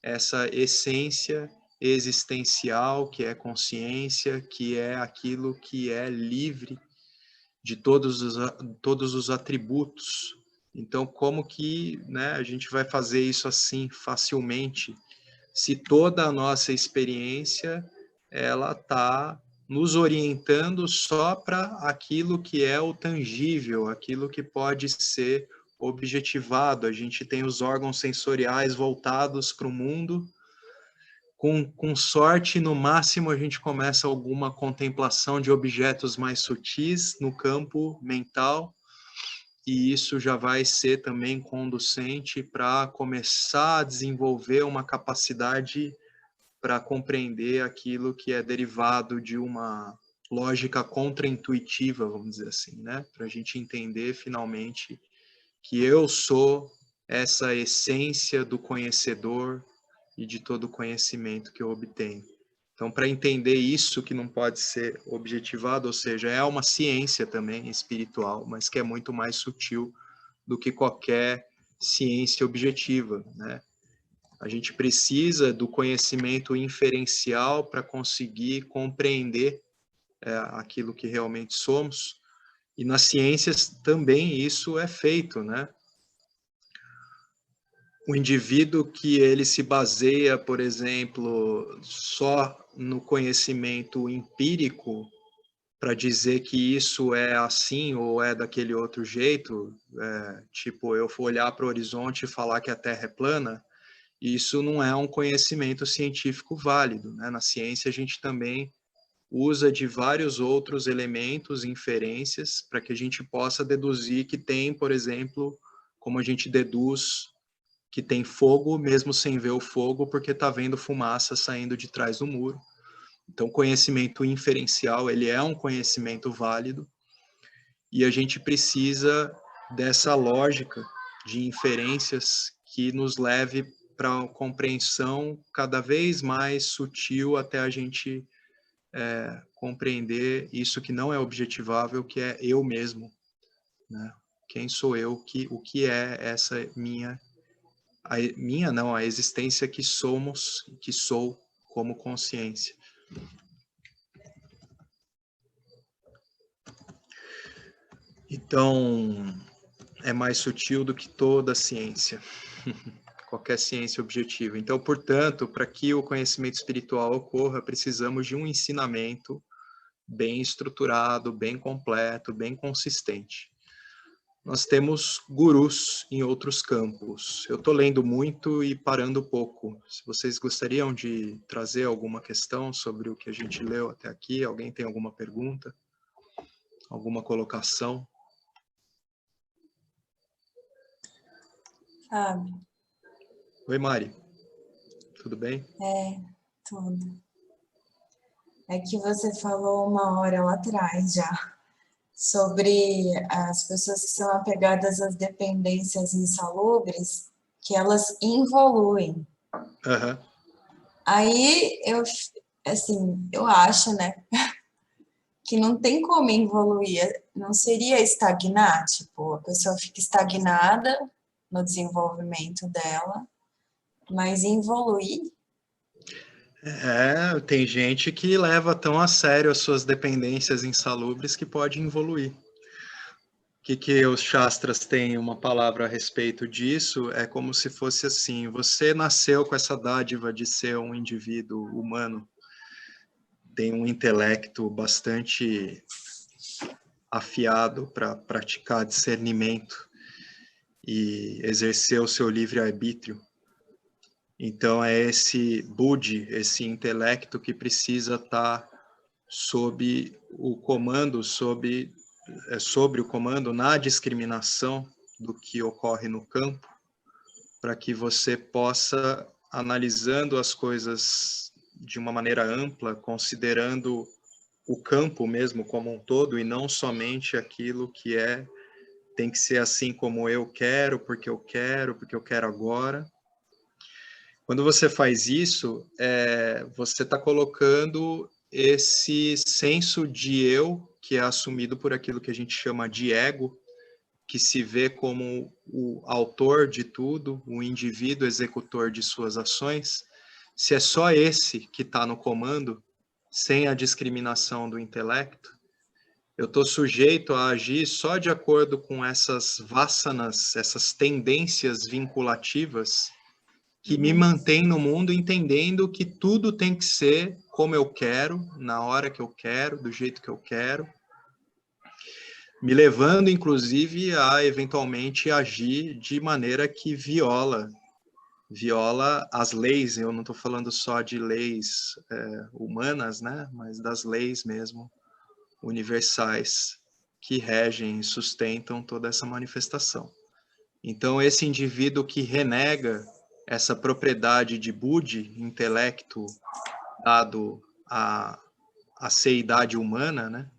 essa essência existencial, que é consciência, que é aquilo que é livre de todos os atributos. Então, como que, né, a gente vai fazer isso assim facilmente, se toda a nossa experiência ela está nos orientando só para aquilo que é o tangível, aquilo que pode ser objetivado. A gente tem os órgãos sensoriais voltados para o mundo. Com sorte, no máximo, a gente começa alguma contemplação de objetos mais sutis no campo mental, e isso já vai ser também conducente para começar a desenvolver uma capacidade para compreender aquilo que é derivado de uma lógica contraintuitiva, vamos dizer assim, né? Para a gente entender finalmente que eu sou essa essência do conhecedor e de todo o conhecimento que eu obtenho. Então, para entender isso que não pode ser objetivado, ou seja, é uma ciência também espiritual, mas que é muito mais sutil do que qualquer ciência objetiva, né? A gente precisa do conhecimento inferencial para conseguir compreender aquilo que realmente somos, e nas ciências também isso é feito, né? O indivíduo que ele se baseia, por exemplo, só no conhecimento empírico para dizer que isso é assim ou é daquele outro jeito, tipo, eu for olhar para o horizonte e falar que a Terra é plana, isso não é um conhecimento científico válido, né? Na ciência a gente também usa de vários outros elementos, inferências, para que a gente possa deduzir que tem, por exemplo, como a gente deduz que tem fogo, mesmo sem ver o fogo, porque está vendo fumaça saindo de trás do muro. Então, conhecimento inferencial, ele é um conhecimento válido, e a gente precisa dessa lógica de inferências que nos leve para uma compreensão cada vez mais sutil até a gente compreender isso que não é objetivável, que é eu mesmo, né? Quem sou eu, o que é essa a existência que somos, que sou como consciência. Então, é mais sutil do que toda a ciência, qualquer ciência objetiva. Então, portanto, para que o conhecimento espiritual ocorra, precisamos de um ensinamento bem estruturado, bem completo, bem consistente. Nós temos gurus em outros campos. Eu estou lendo muito e parando pouco. Se vocês gostariam de trazer alguma questão sobre o que a gente leu até aqui, alguém tem alguma pergunta? Alguma colocação? Fábio. Oi, Mari. Tudo bem? Tudo. É que você falou uma hora lá atrás já sobre as pessoas que são apegadas às dependências insalubres, que elas involuem. Uhum. Aí eu acho, né, que não tem como evoluir, não seria estagnar, tipo, a pessoa fica estagnada no desenvolvimento dela, mas evoluir. Tem gente que leva tão a sério as suas dependências insalubres que pode evoluir. O que os Shastras têm uma palavra a respeito disso é como se fosse assim: você nasceu com essa dádiva de ser um indivíduo humano, tem um intelecto bastante afiado para praticar discernimento e exercer o seu livre-arbítrio. Então é esse buddhi, esse intelecto que precisa estar sob o comando, sobre o comando na discriminação do que ocorre no campo, para que você possa, analisando as coisas de uma maneira ampla, considerando o campo mesmo como um todo e não somente aquilo que tem que ser assim como eu quero, porque eu quero agora. Quando você faz isso, você está colocando esse senso de eu, que é assumido por aquilo que a gente chama de ego, que se vê como o autor de tudo, o indivíduo executor de suas ações. Se é só esse que está no comando, sem a discriminação do intelecto, eu estou sujeito a agir só de acordo com essas vasanas, essas tendências vinculativas que me mantêm no mundo entendendo que tudo tem que ser como eu quero, na hora que eu quero, do jeito que eu quero, me levando, inclusive, a eventualmente agir de maneira que viola as leis. Eu não estou falando só de leis humanas, né, mas das leis mesmo, universais, que regem e sustentam toda essa manifestação. Então, esse indivíduo que renega essa propriedade de Budi, intelecto, dado a seidade humana, né?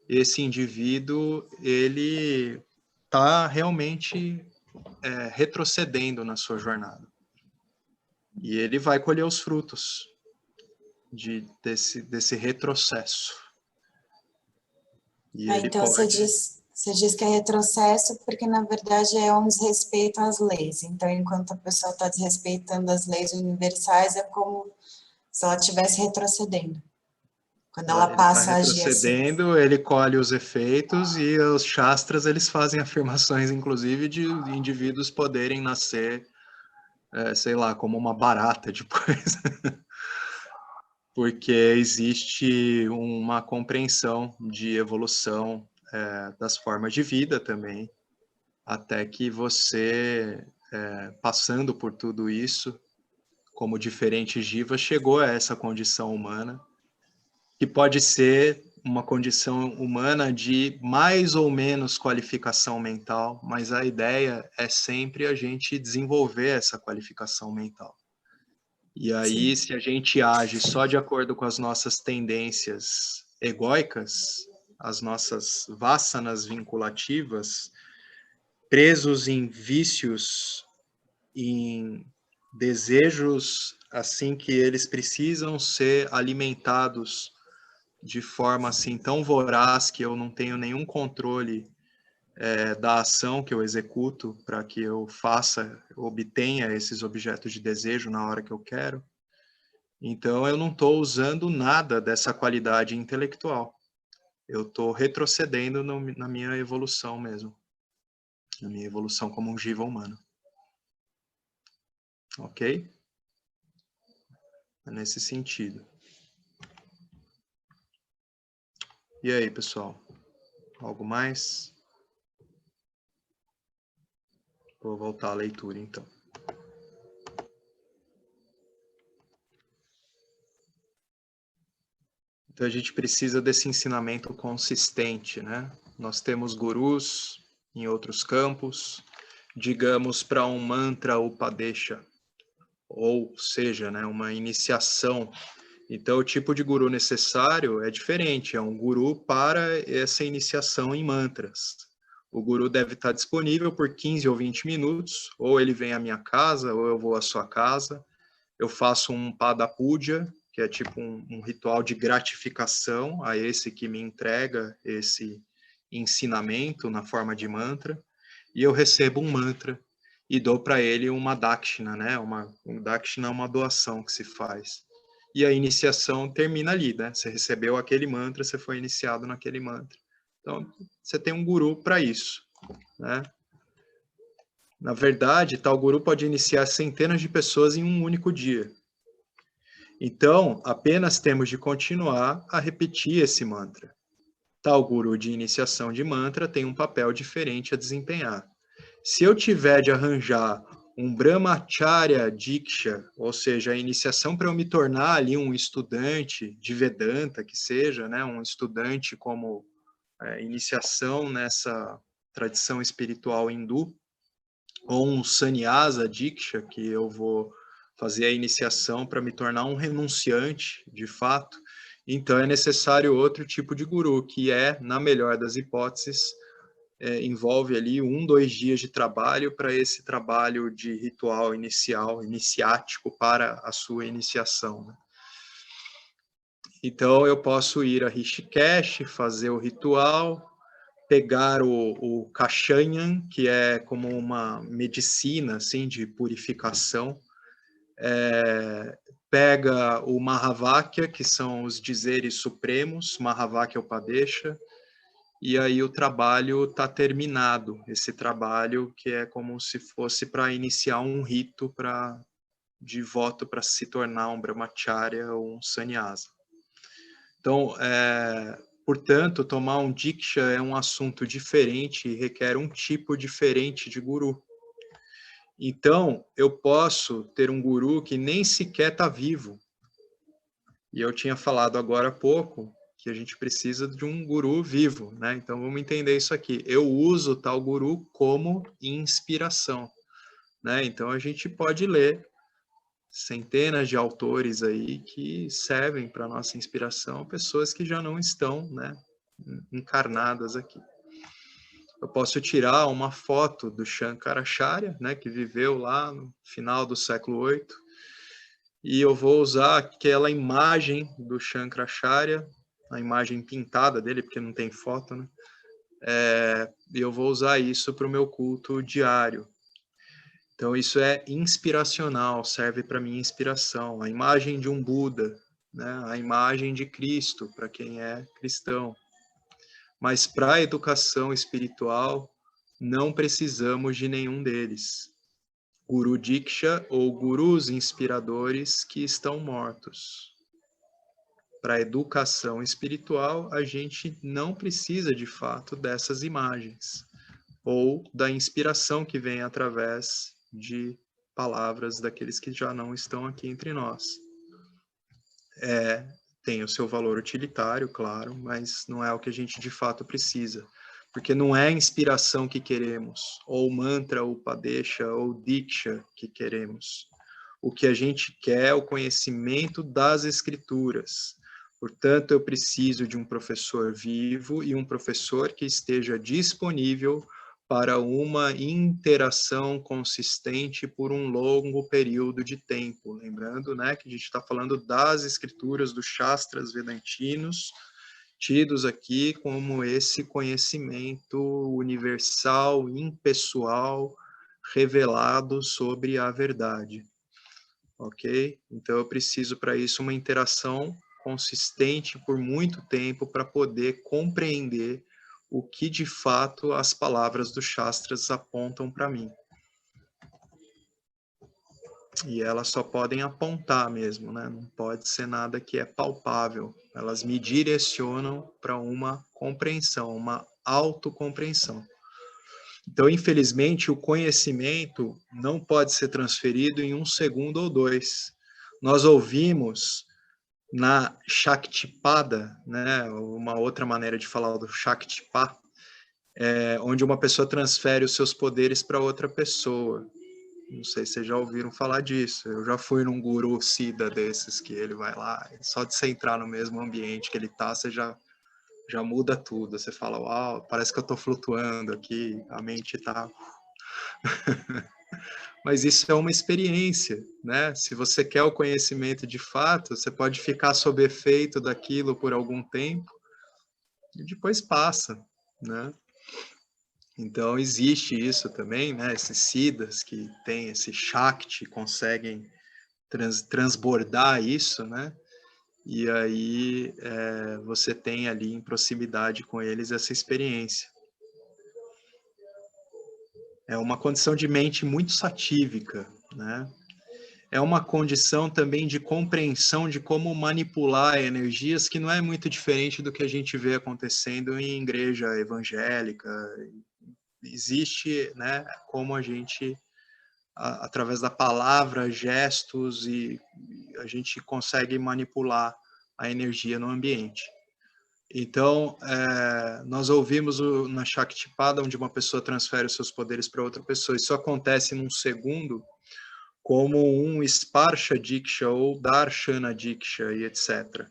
Esse indivíduo, ele está realmente retrocedendo na sua jornada. E ele vai colher os frutos desse retrocesso. E ele então pode... você diz que é retrocesso porque, na verdade, é um desrespeito às leis. Então, enquanto a pessoa está desrespeitando as leis universais, é como se ela estivesse retrocedendo. Quando ela Ele está passa a agir assim. retrocedendo, ele colhe os efeitos e os Shastras, eles fazem afirmações, inclusive, de indivíduos poderem nascer, sei lá, como uma barata depois. Porque existe uma compreensão de evolução das formas de vida também, até que você, passando por tudo isso, como diferentes jivas, chegou a essa condição humana, que pode ser uma condição humana de mais ou menos qualificação mental, mas a ideia é sempre a gente desenvolver essa qualificação mental. E aí, se a gente age só de acordo com as nossas tendências egóicas, as nossas vasanas vinculativas, presos em vícios, em desejos, assim que eles precisam ser alimentados de forma assim tão voraz que eu não tenho nenhum controle da ação que eu executo para que eu obtenha esses objetos de desejo na hora que eu quero. Então, eu não estou usando nada dessa qualidade intelectual. Eu estou retrocedendo na minha evolução mesmo. Na minha evolução como um jiva humano. Ok? É nesse sentido. E aí, pessoal? Algo mais? Vou voltar à leitura, então. Então, a gente precisa desse ensinamento consistente, né? Nós temos gurus em outros campos, digamos para um mantra upadesha, ou seja, né, uma iniciação. Então, o tipo de guru necessário é diferente, é um guru para essa iniciação em mantras. O guru deve estar disponível por 15 ou 20 minutos, ou ele vem à minha casa, ou eu vou à sua casa. Eu faço um pada puja, que é tipo um ritual de gratificação a esse que me entrega esse ensinamento na forma de mantra, e eu recebo um mantra e dou para ele uma dakshina, né? Um dakshina é uma doação que se faz. E a iniciação termina ali, né? Você recebeu aquele mantra, você foi iniciado naquele mantra. Então, você tem um guru para isso, né? Na verdade, tal guru pode iniciar centenas de pessoas em um único dia. Então, apenas temos de continuar a repetir esse mantra. Tal guru de iniciação de mantra tem um papel diferente a desempenhar. Se eu tiver de arranjar um Brahmacharya Diksha, ou seja, a iniciação para eu me tornar ali um estudante de Vedanta, que seja, né, um estudante como iniciação nessa tradição espiritual hindu, ou um Sannyasa Diksha, que eu vou fazer a iniciação para me tornar um renunciante, de fato, então é necessário outro tipo de guru, que na melhor das hipóteses, envolve ali 2 dias de trabalho para esse trabalho de ritual iniciático para a sua iniciação, né? Então, eu posso ir a Rishikesh, fazer o ritual, pegar o Kashanyan, que é como uma medicina assim, de purificação, pega o Mahavakya, que são os dizeres supremos, Mahavakya Upadesha, e aí o trabalho está terminado. Esse trabalho que é como se fosse para iniciar um rito de voto para se tornar um brahmacharya ou um sannyasa. Então, portanto, tomar um diksha é um assunto diferente e requer um tipo diferente de guru. Então, eu posso ter um guru que nem sequer está vivo. E eu tinha falado agora há pouco que a gente precisa de um guru vivo, né? Então, vamos entender isso aqui. Eu uso tal guru como inspiração, né? Então, a gente pode ler centenas de autores aí que servem para nossa inspiração, pessoas que já não estão, né, encarnadas aqui. Eu posso tirar uma foto do Shankaracharya, né, que viveu lá no final do século VIII, e eu vou usar aquela imagem do Shankaracharya, a imagem pintada dele, porque não tem foto, né? E eu vou usar isso para o meu culto diário. Então, isso é inspiracional, serve para minha inspiração. A imagem de um Buda, né? A imagem de Cristo, para quem é cristão. Mas para a educação espiritual, não precisamos de nenhum deles. Guru Diksha ou gurus inspiradores que estão mortos. Para a educação espiritual, a gente não precisa, de fato, dessas imagens. Ou da inspiração que vem através de palavras daqueles que já não estão aqui entre nós. Tem o seu valor utilitário, claro, mas não é o que a gente de fato precisa. Porque não é a inspiração que queremos, ou mantra, ou padesha, ou diksha que queremos. O que a gente quer é o conhecimento das escrituras. Portanto, eu preciso de um professor vivo e um professor que esteja disponível para uma interação consistente por um longo período de tempo. Lembrando, né, que a gente está falando das escrituras dos Shastras vedantinos, tidos aqui como esse conhecimento universal, impessoal, revelado sobre a verdade. Ok? Então, eu preciso para isso uma interação consistente por muito tempo para poder compreender o que de fato as palavras dos Shastras apontam para mim. E elas só podem apontar mesmo, né? Não pode ser nada que é palpável. Elas me direcionam para uma compreensão, uma autocompreensão. Então, infelizmente, o conhecimento não pode ser transferido em um segundo ou dois. Nós ouvimos na Shaktipada, né, uma outra maneira de falar do Shaktipa, onde uma pessoa transfere os seus poderes para outra pessoa. Não sei se vocês já ouviram falar disso. Eu já fui num guru Siddha desses, que ele vai lá, só de você entrar no mesmo ambiente que ele está, você já muda tudo. Você fala, uau, parece que eu estou flutuando aqui, a mente está... Mas isso é uma experiência, né? Se você quer o conhecimento de fato, você pode ficar sob efeito daquilo por algum tempo e depois passa, né? Então, existe isso também, né? Esses siddhas que têm esse Shakti, conseguem transbordar isso, né? E aí você tem ali em proximidade com eles essa experiência. É uma condição de mente muito satívica, né? É uma condição também de compreensão de como manipular energias que não é muito diferente do que a gente vê acontecendo em igreja evangélica. Existe, né, como a gente, através da palavra, gestos, e a gente consegue manipular a energia no ambiente. Então, nós ouvimos na Shaktipada, onde uma pessoa transfere os seus poderes para outra pessoa. Isso acontece num segundo, como um Sparsha Diksha ou Darshana Diksha e etc.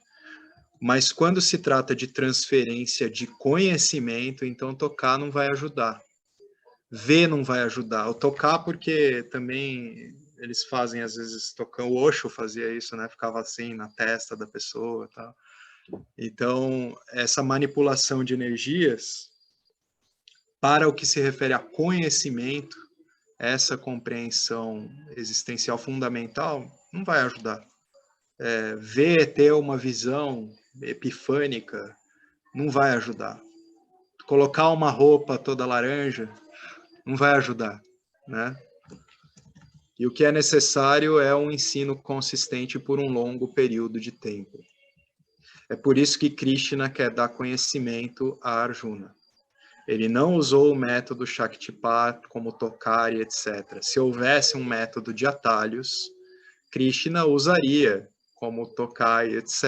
Mas quando se trata de transferência de conhecimento, então tocar não vai ajudar. Ver não vai ajudar. O tocar, porque também eles fazem, às vezes, tocando. O Osho fazia isso, né? Ficava assim na testa da pessoa, tal. Então, essa manipulação de energias, para o que se refere a conhecimento, essa compreensão existencial fundamental, não vai ajudar. Ver, ter uma visão epifânica, não vai ajudar. colocar uma roupa toda laranja não vai ajudar, né? E o que é necessário é um ensino consistente por um longo período de tempo. É por isso que Krishna quer dar conhecimento a Arjuna. Ele não usou o método Shaktipat como tocar e etc. Se houvesse um método de atalhos, Krishna usaria como tocar e etc.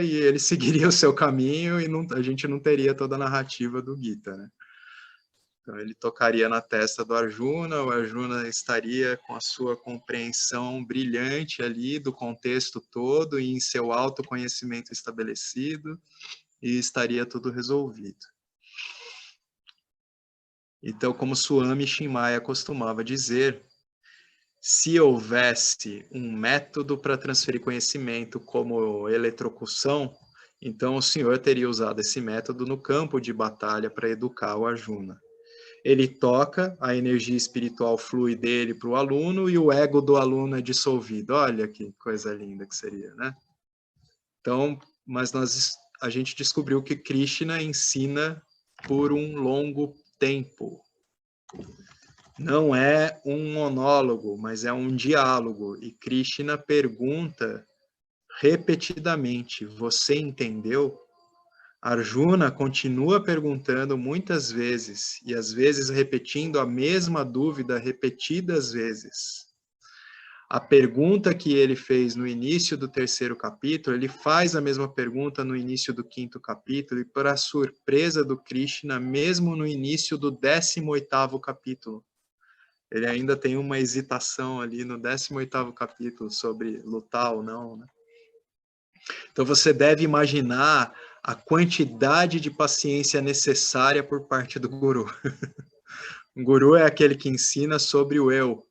E ele seguiria o seu caminho e a gente não teria toda a narrativa do Gita, né? Então ele tocaria na testa do Arjuna, o Arjuna estaria com a sua compreensão brilhante ali do contexto todo e em seu autoconhecimento estabelecido, e estaria tudo resolvido. Então, como Swami Chinmaya costumava dizer, se houvesse um método para transferir conhecimento como eletrocução, então o senhor teria usado esse método no campo de batalha para educar o Arjuna. Ele toca, a energia espiritual flui dele para o aluno e o ego do aluno é dissolvido. Olha que coisa linda que seria, né? Então, mas a gente descobriu que Krishna ensina por um longo tempo. Não é um monólogo, mas é um diálogo. E Krishna pergunta repetidamente: você entendeu? Arjuna continua perguntando muitas vezes, e às vezes repetindo a mesma dúvida repetidas vezes. A pergunta que ele fez no início do 3º capítulo, ele faz a mesma pergunta no início do 5º capítulo, e para surpresa do Krishna, mesmo no início do 18º capítulo. Ele ainda tem uma hesitação ali no 18º capítulo sobre lutar ou não, né? Então você deve imaginar a quantidade de paciência necessária por parte do guru. O guru é aquele que ensina sobre o eu.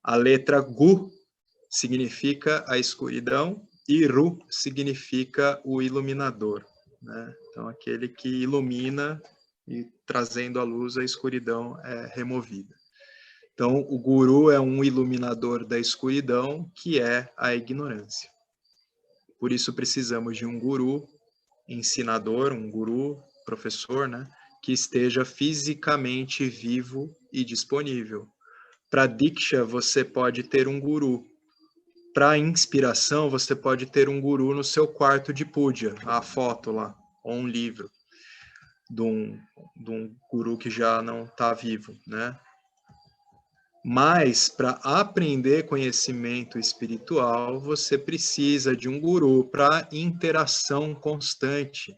A letra Gu significa a escuridão e Ru significa o iluminador, né? Então aquele que ilumina e trazendo a luz, a escuridão é removida. Então o guru é um iluminador da escuridão, que é a ignorância. Por isso precisamos de um guru ensinador, um guru, professor, né, que esteja fisicamente vivo e disponível. Para Diksha, você pode ter um guru. Para inspiração, você pode ter um guru no seu quarto de puja, a foto lá, ou um livro de um guru que já não está vivo, né? Mas, para aprender conhecimento espiritual, você precisa de um guru para interação constante.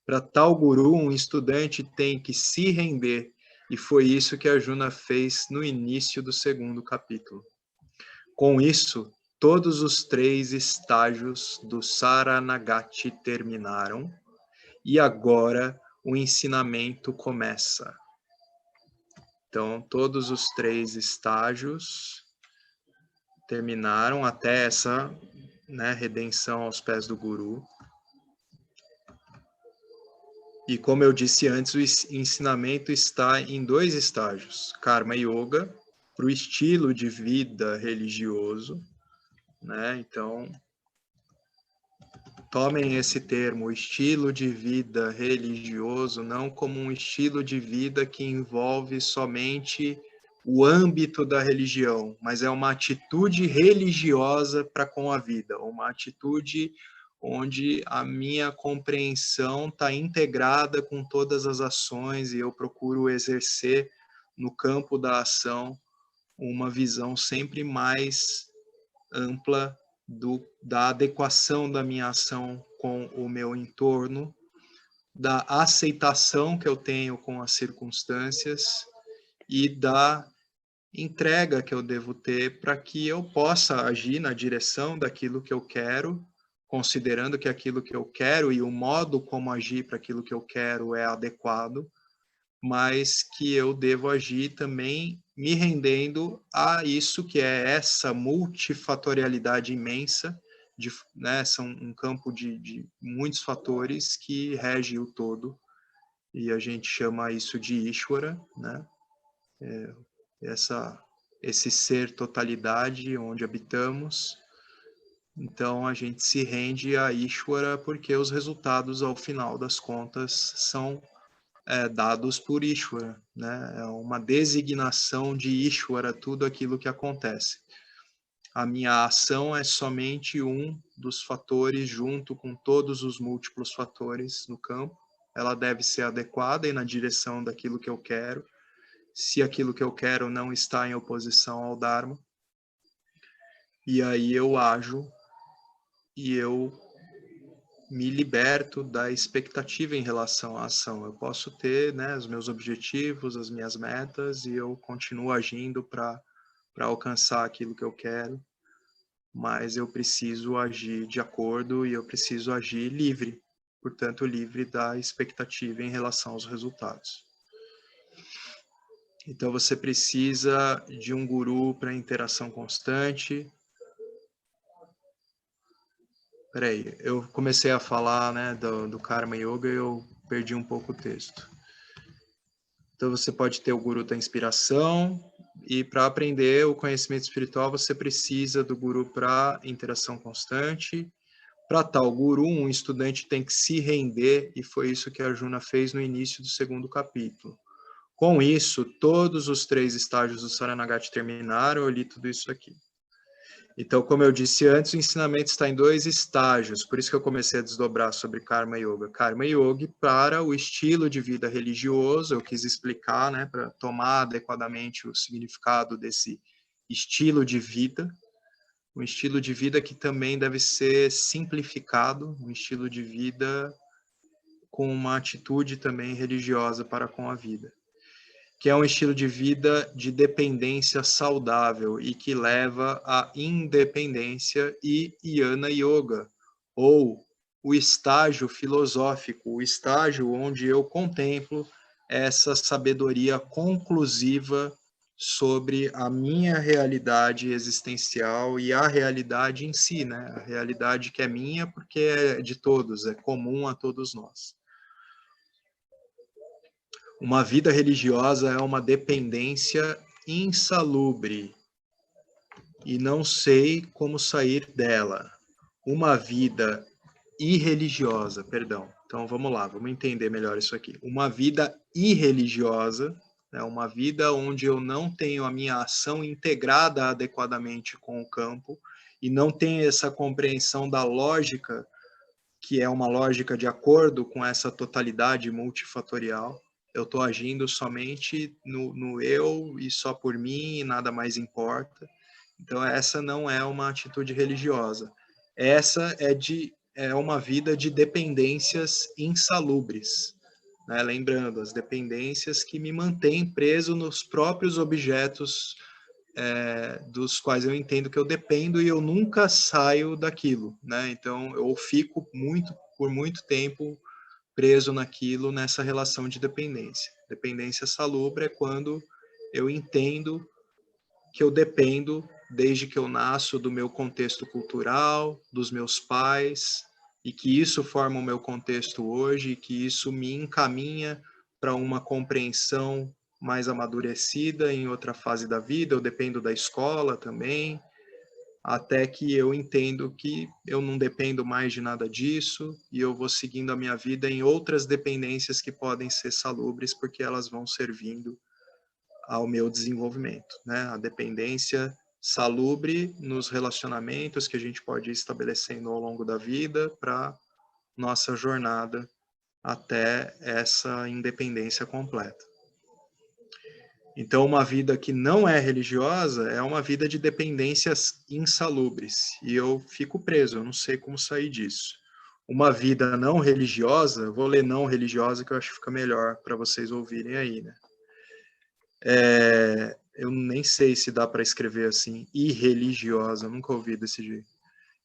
Para tal guru, um estudante tem que se render. E foi isso que Arjuna fez no início do 2º capítulo. Com isso, todos os 3 estágios do Saranagati terminaram. E agora o ensinamento começa. Então, todos os 3 estágios terminaram até essa, né, redenção aos pés do guru. E como eu disse antes, o ensinamento está em 2 estágios. Karma Yoga, para o estilo de vida religioso, né? Então, tomem esse termo, estilo de vida religioso, não como um estilo de vida que envolve somente o âmbito da religião, mas é uma atitude religiosa para com a vida, uma atitude onde a minha compreensão está integrada com todas as ações e eu procuro exercer no campo da ação uma visão sempre mais ampla da adequação da minha ação com o meu entorno, da aceitação que eu tenho com as circunstâncias e da entrega que eu devo ter para que eu possa agir na direção daquilo que eu quero, considerando que aquilo que eu quero e o modo como agir para aquilo que eu quero é adequado, mas que eu devo agir também me rendendo a isso que é essa multifatorialidade imensa, né, são um campo de muitos fatores que rege o todo, e a gente chama isso de Ishvara, né? Esse ser totalidade onde habitamos. Então a gente se rende a Ishvara porque os resultados, ao final das contas, são dados por Ishvara, né? É uma designação de Ishvara, tudo aquilo que acontece. A minha ação é somente um dos fatores, junto com todos os múltiplos fatores no campo. Ela deve ser adequada e na direção daquilo que eu quero. Se aquilo que eu quero não está em oposição ao Dharma, e aí eu ajo e eu me liberto da expectativa em relação à ação. Eu posso ter, né, os meus objetivos, as minhas metas, e eu continuo agindo para alcançar aquilo que eu quero, mas eu preciso agir de acordo e eu preciso agir livre, portanto, livre da expectativa em relação aos resultados. Então, você precisa de um guru para interação constante. Peraí, eu comecei a falar, né, do Karma Yoga e eu perdi um pouco o texto. Então, você pode ter o guru da inspiração, e para aprender o conhecimento espiritual, você precisa do guru para interação constante. Para tal guru, um estudante tem que se render, e foi isso que a Arjuna fez no início do segundo capítulo. Com isso, todos os 3 estágios do Saranagati terminaram, eu li tudo isso aqui. Então, como eu disse antes, o ensinamento está em 2 estágios, por isso que eu comecei a desdobrar sobre Karma Yoga. Karma Yoga para o estilo de vida religioso, eu quis explicar, né, para tomar adequadamente o significado desse estilo de vida, um estilo de vida que também deve ser simplificado, um estilo de vida com uma atitude também religiosa para com a vida, que é um estilo de vida de dependência saudável e que leva à independência e Jnana Yoga, ou o estágio filosófico, o estágio onde eu contemplo essa sabedoria conclusiva sobre a minha realidade existencial e a realidade em si, né? A realidade que é minha porque é de todos, é comum a todos nós. Uma vida religiosa é uma dependência insalubre e não sei como sair dela. Uma vida irreligiosa, perdão. Então vamos lá, vamos entender melhor isso aqui. Uma vida irreligiosa, né, uma vida onde eu não tenho a minha ação integrada adequadamente com o campo e não tenho essa compreensão da lógica, que é uma lógica de acordo com essa totalidade multifatorial. Eu estou agindo somente no eu e só por mim e nada mais importa. Então essa não é uma atitude religiosa. Essa é uma vida de dependências insalubres, né? Lembrando, as dependências que me mantêm preso nos próprios objetos dos quais eu entendo que eu dependo e eu nunca saio daquilo, né? Então eu fico por muito tempo preso naquilo, nessa relação de dependência. Dependência salubre é quando eu entendo que eu dependo desde que eu nasço do meu contexto cultural, dos meus pais, e que isso forma o meu contexto hoje, e que isso me encaminha para uma compreensão mais amadurecida em outra fase da vida. Eu dependo da escola também, até que eu entendo que eu não dependo mais de nada disso e eu vou seguindo a minha vida em outras dependências que podem ser salubres, porque elas vão servindo ao meu desenvolvimento, né? A dependência salubre nos relacionamentos que a gente pode ir estabelecendo ao longo da vida para nossa jornada até essa independência completa. Então, uma vida que não é religiosa é uma vida de dependências insalubres. E eu fico preso, eu não sei como sair disso. Uma vida não religiosa, vou ler não religiosa, que eu acho que fica melhor para vocês ouvirem aí, né? Eu nem sei se dá para escrever assim, irreligiosa, nunca ouvi desse jeito.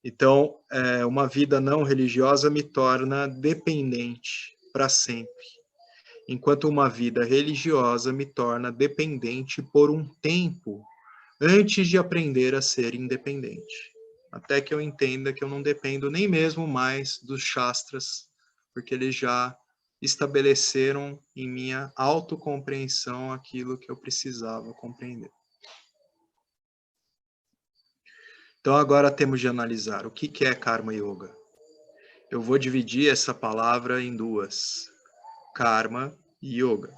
Então, uma vida não religiosa me torna dependente para sempre, enquanto uma vida religiosa me torna dependente por um tempo, antes de aprender a ser independente. Até que eu entenda que eu não dependo nem mesmo mais dos Shastras, porque eles já estabeleceram em minha autocompreensão aquilo que eu precisava compreender. Então agora temos de analisar o que é Karma Yoga. Eu vou dividir essa palavra em duas: Karma Yoga.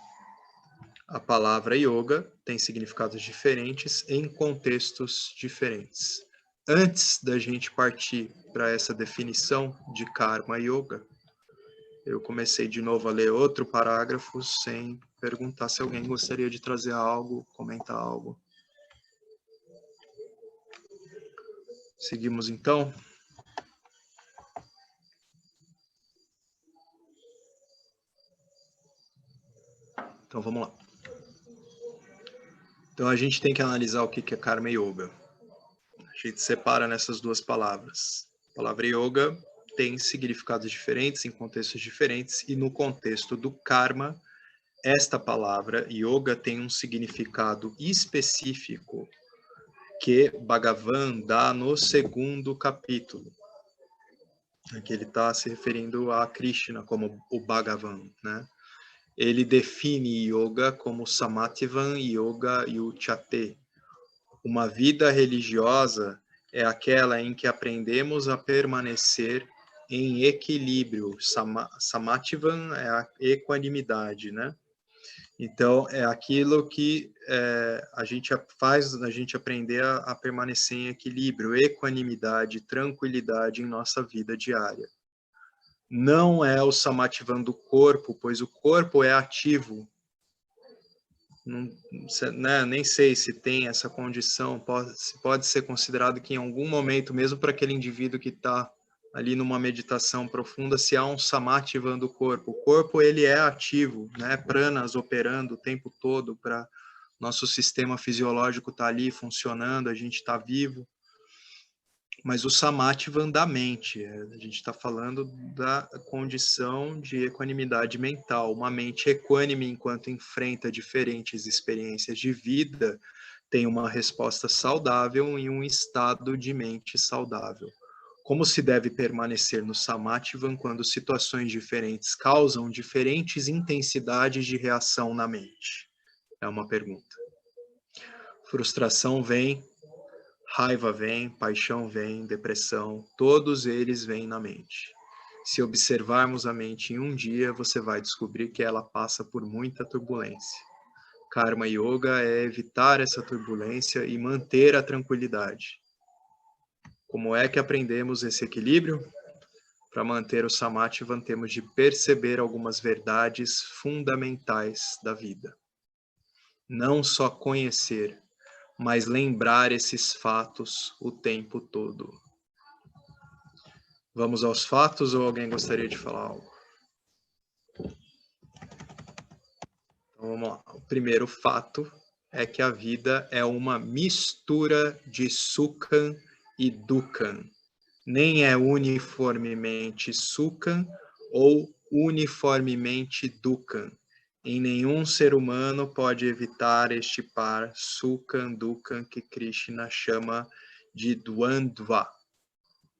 A palavra yoga tem significados diferentes em contextos diferentes. Antes da gente partir para essa definição de Karma Yoga, eu comecei de novo a ler outro parágrafo sem perguntar se alguém gostaria de trazer algo, comentar algo. Seguimos então. Então vamos lá. Então a gente tem que analisar o que é Karma Yoga. A gente separa nessas duas palavras. A palavra yoga tem significados diferentes em contextos diferentes, e no contexto do karma, esta palavra yoga tem um significado específico que Bhagavan dá no segundo capítulo. Aqui ele está se referindo a Krishna como o Bhagavan, né? Ele define yoga como Samathivan Yoga Uchate. Uma vida religiosa é aquela em que aprendemos a permanecer em equilíbrio. Samathivan é a equanimidade, né? Então, é aquilo que a gente faz a gente aprender a permanecer em equilíbrio, equanimidade, tranquilidade em nossa vida diária. Não é o Samathivan do corpo, pois o corpo é ativo. Não, né, nem sei se tem essa condição, pode ser considerado que em algum momento, mesmo para aquele indivíduo que está ali numa meditação profunda, se há um samathivan do corpo. O corpo, ele é ativo, né? Pranas operando o tempo todo para nosso sistema fisiológico estar ali funcionando, a gente está vivo. Mas o samathivan da mente, a gente está falando da condição de equanimidade mental. Uma mente equânime, enquanto enfrenta diferentes experiências de vida, tem uma resposta saudável e um estado de mente saudável. Como se deve permanecer no samathivan quando situações diferentes causam diferentes intensidades de reação na mente? É uma pergunta. Frustração vem, raiva vem, paixão vem, depressão, todos eles vêm na mente. Se observarmos a mente em um dia, você vai descobrir que ela passa por muita turbulência. Karma Yoga é evitar essa turbulência e manter a tranquilidade. Como é que aprendemos esse equilíbrio? Para manter o Samathivan, temos de perceber algumas verdades fundamentais da vida. Não só conhecer, mas lembrar esses fatos o tempo todo. Vamos aos fatos ou alguém gostaria de falar algo? Então vamos lá. O primeiro fato é que a vida é uma mistura de Sukha e Dukkha. Nem é uniformemente Sukha ou uniformemente Dukkha. Em nenhum ser humano pode evitar este par Sukha Dukkha que Krishna chama de Dvandva.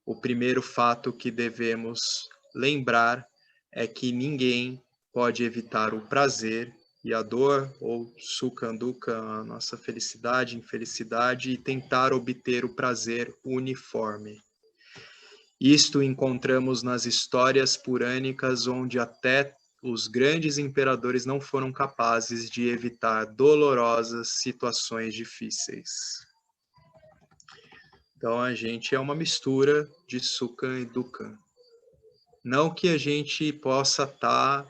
O primeiro fato que devemos lembrar é que ninguém pode evitar o prazer e a dor, ou Sukha Dukkha, a nossa felicidade, infelicidade, e tentar obter o prazer uniforme. Isto encontramos nas histórias purânicas, onde até os grandes imperadores não foram capazes de evitar dolorosas situações difíceis. Então a gente é uma mistura de Sukha e Dukkha. Não que a gente possa estar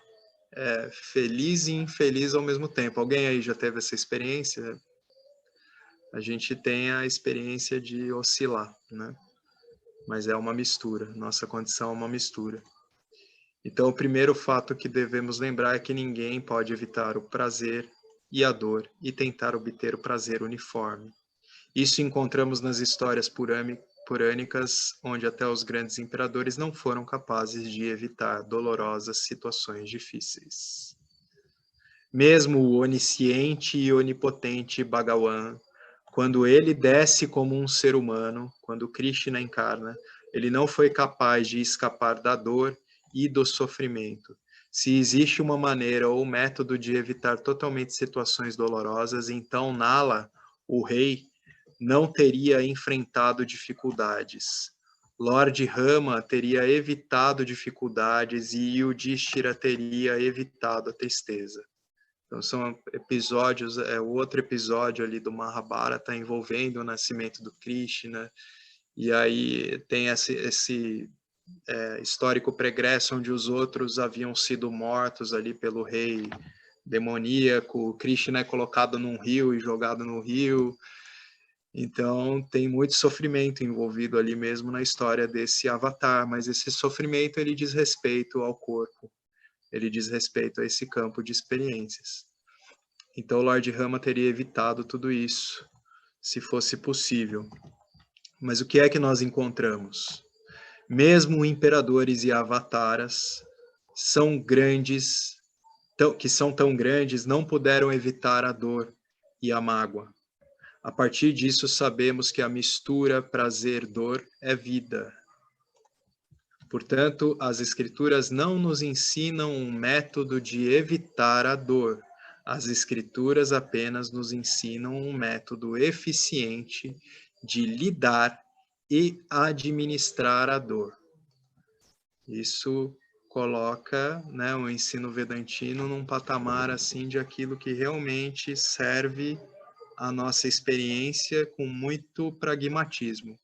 feliz e infeliz ao mesmo tempo. Alguém aí já teve essa experiência? A gente tem a experiência de oscilar, né? Mas é uma mistura, nossa condição é uma mistura. Então, o primeiro fato que devemos lembrar é que ninguém pode evitar o prazer e a dor e tentar obter o prazer uniforme. Isso encontramos nas histórias purânicas, onde até os grandes imperadores não foram capazes de evitar dolorosas situações difíceis. Mesmo o onisciente e onipotente Bhagavan, quando ele desce como um ser humano, quando Krishna encarna, ele não foi capaz de escapar da dor e do sofrimento. Se existe uma maneira ou método de evitar totalmente situações dolorosas, então Nala, o rei, não teria enfrentado dificuldades. Lord Rama teria evitado dificuldades e Yudhishthira teria evitado a tristeza. Então, são episódios, o outro episódio ali do Mahabharata envolvendo o nascimento do Krishna, e aí tem esse histórico pregresso onde os outros haviam sido mortos ali pelo rei demoníaco, Krishna é colocado num rio e jogado no rio. Então, tem muito sofrimento envolvido ali mesmo na história desse avatar, mas esse sofrimento ele diz respeito ao corpo, ele diz respeito a esse campo de experiências. Então, o Lord Rama teria evitado tudo isso, se fosse possível. Mas o que é que nós encontramos? Mesmo imperadores e avataras são grandes, que são tão grandes, não puderam evitar a dor e a mágoa. A partir disso, sabemos que a mistura prazer-dor é vida. Portanto, as Escrituras não nos ensinam um método de evitar a dor. As Escrituras apenas nos ensinam um método eficiente de lidar e administrar a dor. Isso coloca, né, o ensino vedantino num patamar assim de aquilo que realmente serve a nossa experiência com muito pragmatismo.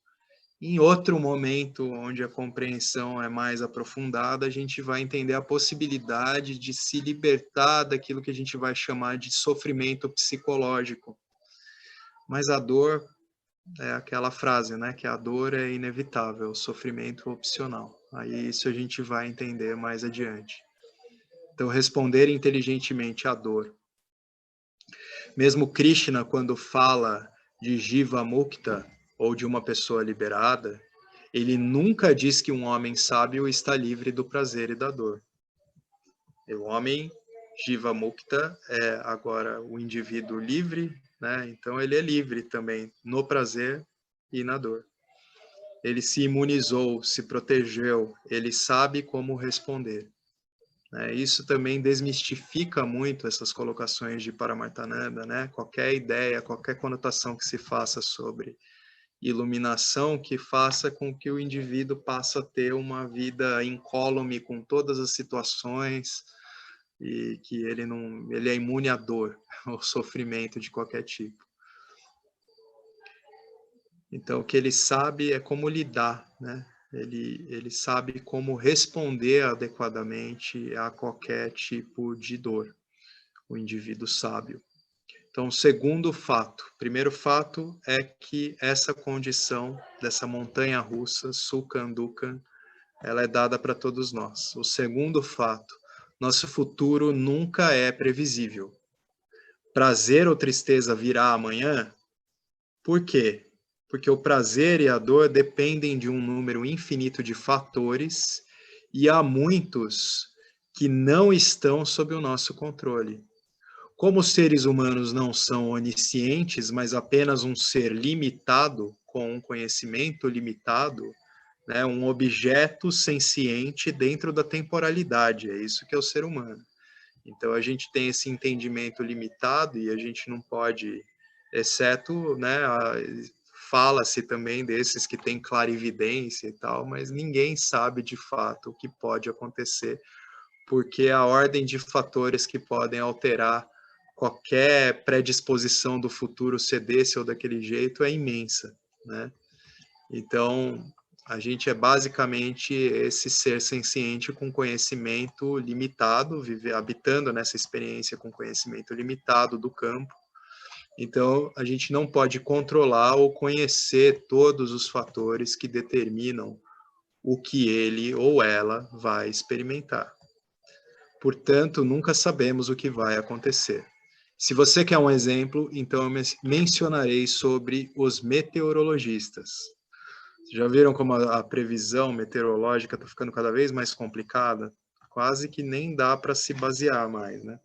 Em outro momento, onde a compreensão é mais aprofundada, a gente vai entender a possibilidade de se libertar daquilo que a gente vai chamar de sofrimento psicológico. Mas a dor é aquela frase, né, que a dor é inevitável, o sofrimento opcional. Aí isso a gente vai entender mais adiante. Então, responder inteligentemente à dor. Mesmo Krishna, quando fala de Jiva Mukta, ou de uma pessoa liberada, ele nunca diz que um homem sábio está livre do prazer e da dor. O homem Jiva Mukta é agora o indivíduo livre, né? Então ele é livre também no prazer e na dor. Ele se imunizou, se protegeu, ele sabe como responder. Isso também desmistifica muito essas colocações de Paramartananda, né? Qualquer ideia, qualquer conotação que se faça sobre iluminação que faça com que o indivíduo passe a ter uma vida incólume com todas as situações e que ele é imune à dor, ao sofrimento de qualquer tipo. Então, o que ele sabe é como lidar, né? Ele sabe como responder adequadamente a qualquer tipo de dor, o indivíduo sábio. Então, segundo fato. Primeiro fato é que essa condição dessa montanha russa, Sukha Dukha, ela é dada para todos nós. O segundo fato, nosso futuro nunca é previsível. Prazer ou tristeza virá amanhã? Por quê? Porque o prazer e a dor dependem de um número infinito de fatores e há muitos que não estão sob o nosso controle. Como os seres humanos não são oniscientes, mas apenas um ser limitado, com um conhecimento limitado, né, um objeto senciente dentro da temporalidade, é isso que é o ser humano. Então a gente tem esse entendimento limitado e a gente não pode, exceto, né, fala-se também desses que têm clarividência e tal, mas ninguém sabe de fato o que pode acontecer, porque a ordem de fatores que podem alterar qualquer predisposição do futuro ser desse ou daquele jeito é imensa, né? Então, a gente é basicamente esse ser senciente com conhecimento limitado, habitando nessa experiência com conhecimento limitado do campo. Então, a gente não pode controlar ou conhecer todos os fatores que determinam o que ele ou ela vai experimentar. Portanto, nunca sabemos o que vai acontecer. Se você quer um exemplo, então eu mencionarei sobre os meteorologistas. Já viram como a previsão meteorológica está ficando cada vez mais complicada? Quase que nem dá para se basear mais, né?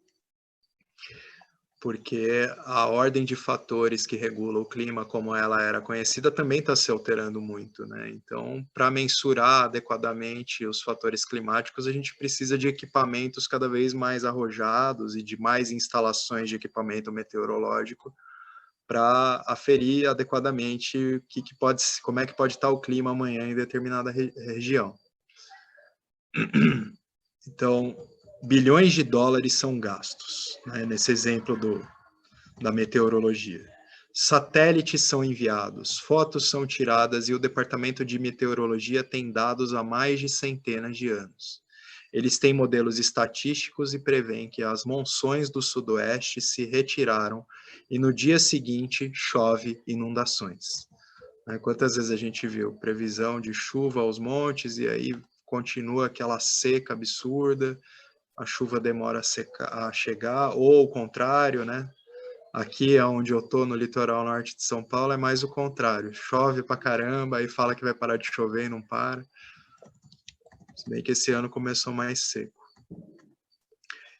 Porque a ordem de fatores que regula o clima, como ela era conhecida, também está se alterando muito, né? Então, para mensurar adequadamente os fatores climáticos, a gente precisa de equipamentos cada vez mais arrojados e de mais instalações de equipamento meteorológico para aferir adequadamente como é que pode estar o clima amanhã em determinada região. Então, bilhões de dólares são gastos, né, nesse exemplo da meteorologia. Satélites são enviados, fotos são tiradas e o Departamento de Meteorologia tem dados há mais de centenas de anos. Eles têm modelos estatísticos e prevêem que as monções do sudoeste se retiraram e no dia seguinte chove inundações. Quantas vezes a gente viu previsão de chuva aos montes e aí continua aquela seca absurda, a chuva demora a chegar, ou o contrário, né? Aqui onde eu estou, no litoral norte de São Paulo, é mais o contrário. Chove pra caramba, aí fala que vai parar de chover e não para. Se bem que esse ano começou mais seco.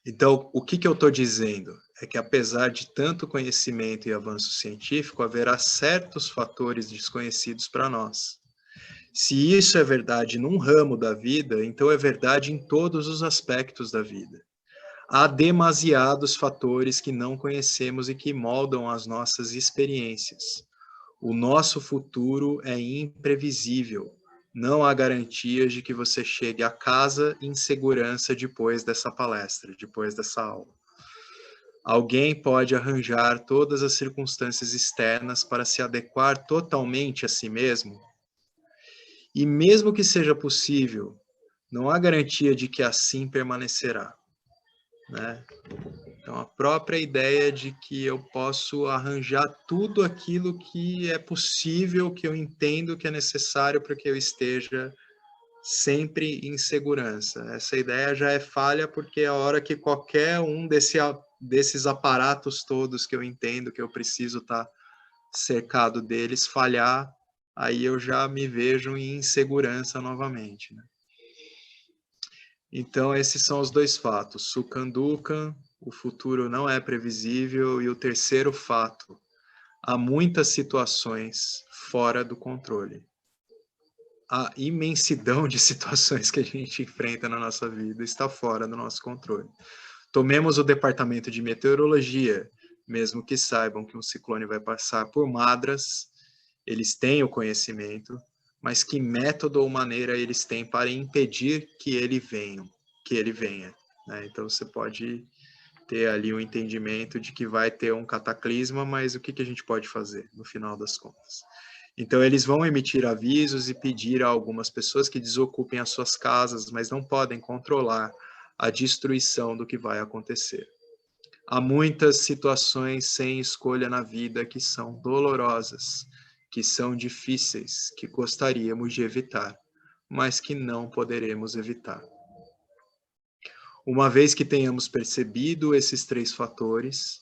Então, o que eu estou dizendo? É que apesar de tanto conhecimento e avanço científico, haverá certos fatores desconhecidos para nós. Se isso é verdade num ramo da vida, então é verdade em todos os aspectos da vida. Há demasiados fatores que não conhecemos e que moldam as nossas experiências. O nosso futuro é imprevisível. Não há garantias de que você chegue a casa em segurança depois dessa palestra, depois dessa aula. Alguém pode arranjar todas as circunstâncias externas para se adequar totalmente a si mesmo? E mesmo que seja possível, não há garantia de que assim permanecerá, né? Então, a própria ideia de que eu posso arranjar tudo aquilo que é possível, que eu entendo que é necessário para que eu esteja sempre em segurança. Essa ideia já é falha porque a hora que qualquer um desses aparatos todos que eu entendo que eu preciso estar cercado deles falhar, aí eu já me vejo em insegurança novamente, né? Então, esses são os dois fatos. Sukhan Dukhan, o futuro não é previsível. E o terceiro fato, há muitas situações fora do controle. A imensidão de situações que a gente enfrenta na nossa vida está fora do nosso controle. Tomemos o departamento de meteorologia, mesmo que saibam que um ciclone vai passar por Madras, eles têm o conhecimento, mas que método ou maneira eles têm para impedir que ele venha, né? Então você pode ter ali um entendimento de que vai ter um cataclisma, mas o que a gente pode fazer no final das contas? Então eles vão emitir avisos e pedir a algumas pessoas que desocupem as suas casas, mas não podem controlar a destruição do que vai acontecer. Há muitas situações sem escolha na vida que são dolorosas, que são difíceis, que gostaríamos de evitar, mas que não poderemos evitar. Uma vez que tenhamos percebido esses três fatores,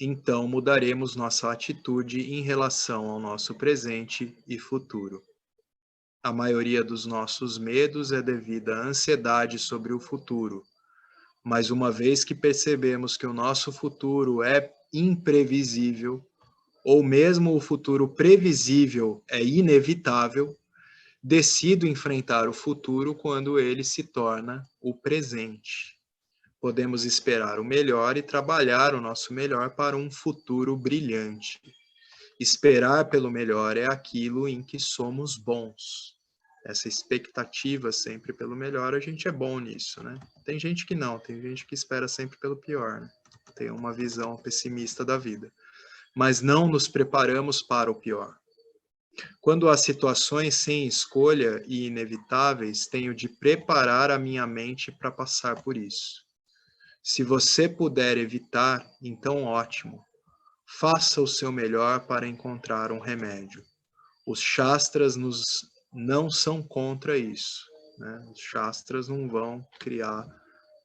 então mudaremos nossa atitude em relação ao nosso presente e futuro. A maioria dos nossos medos é devida à ansiedade sobre o futuro, mas uma vez que percebemos que o nosso futuro é imprevisível, ou mesmo o futuro previsível é inevitável, decido enfrentar o futuro quando ele se torna o presente. Podemos esperar o melhor e trabalhar o nosso melhor para um futuro brilhante. Esperar pelo melhor é aquilo em que somos bons. Essa expectativa sempre pelo melhor, a gente é bom nisso, né? Tem gente que não, tem gente que espera sempre pelo pior, né? Tem uma visão pessimista da vida. Mas não nos preparamos para o pior. Quando há situações sem escolha e inevitáveis, tenho de preparar a minha mente para passar por isso. Se você puder evitar, então ótimo. Faça o seu melhor para encontrar um remédio. Os Shastras não são contra isso, né? Os Shastras não vão criar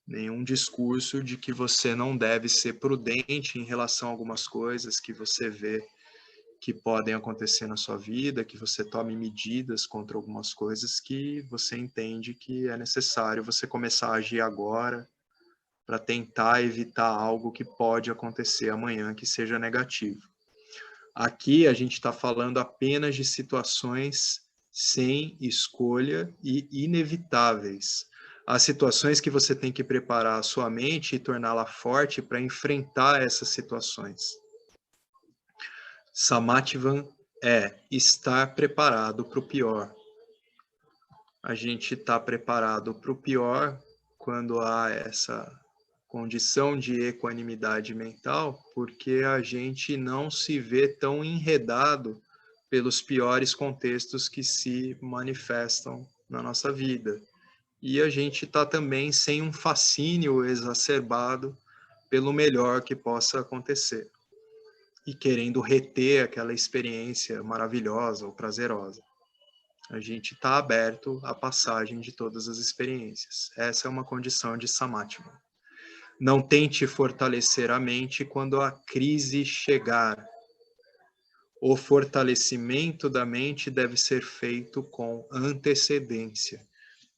nenhum discurso de que você não deve ser prudente em relação a algumas coisas que você vê que podem acontecer na sua vida, que você tome medidas contra algumas coisas que você entende que é necessário você começar a agir agora para tentar evitar algo que pode acontecer amanhã que seja negativo. Aqui a gente está falando apenas de situações sem escolha e inevitáveis. Há situações que você tem que preparar a sua mente e torná-la forte para enfrentar essas situações. Samatvan é estar preparado para o pior. A gente está preparado para o pior quando há essa condição de equanimidade mental, porque a gente não se vê tão enredado pelos piores contextos que se manifestam na nossa vida. E a gente está também sem um fascínio exacerbado pelo melhor que possa acontecer e querendo reter aquela experiência maravilhosa ou prazerosa. A gente está aberto à passagem de todas as experiências. Essa é uma condição de samatva. Não tente fortalecer a mente quando a crise chegar. O fortalecimento da mente deve ser feito com antecedência.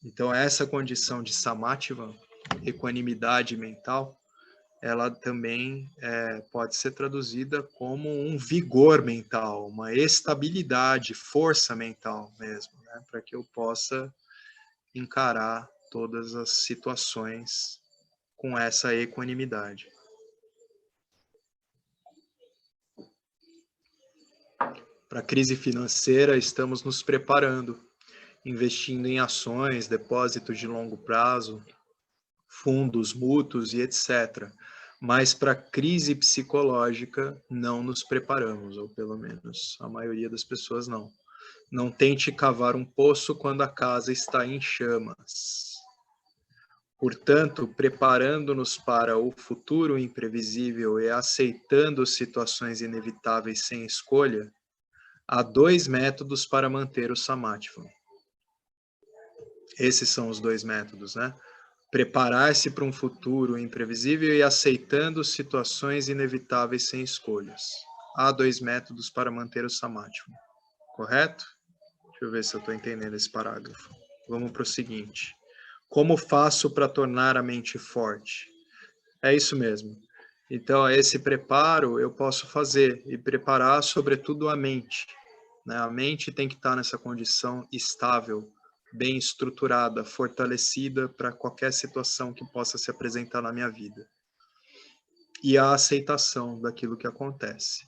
Então, essa condição de samatva, equanimidade mental, ela também pode ser traduzida como um vigor mental, uma estabilidade, força mental mesmo, né? Para que eu possa encarar todas as situações com essa equanimidade. Para a crise financeira, estamos nos preparando, investindo em ações, depósitos de longo prazo, fundos mútuos e etc. Mas para a crise psicológica não nos preparamos, ou pelo menos a maioria das pessoas não. Não tente cavar um poço quando a casa está em chamas. Portanto, preparando-nos para o futuro imprevisível e aceitando situações inevitáveis sem escolha, há 2 métodos para manter o samatva. Esses são os 2 métodos, né? Preparar-se para um futuro imprevisível e aceitando situações inevitáveis sem escolhas. Há 2 métodos para manter o samatva. Correto? Deixa eu ver se eu estou entendendo esse parágrafo. Vamos para o seguinte. Como faço para tornar a mente forte? É isso mesmo. Então, esse preparo eu posso fazer e preparar, sobretudo, a mente. Né? A mente tem que estar nessa condição estável, bem estruturada, fortalecida para qualquer situação que possa se apresentar na minha vida. E a aceitação daquilo que acontece,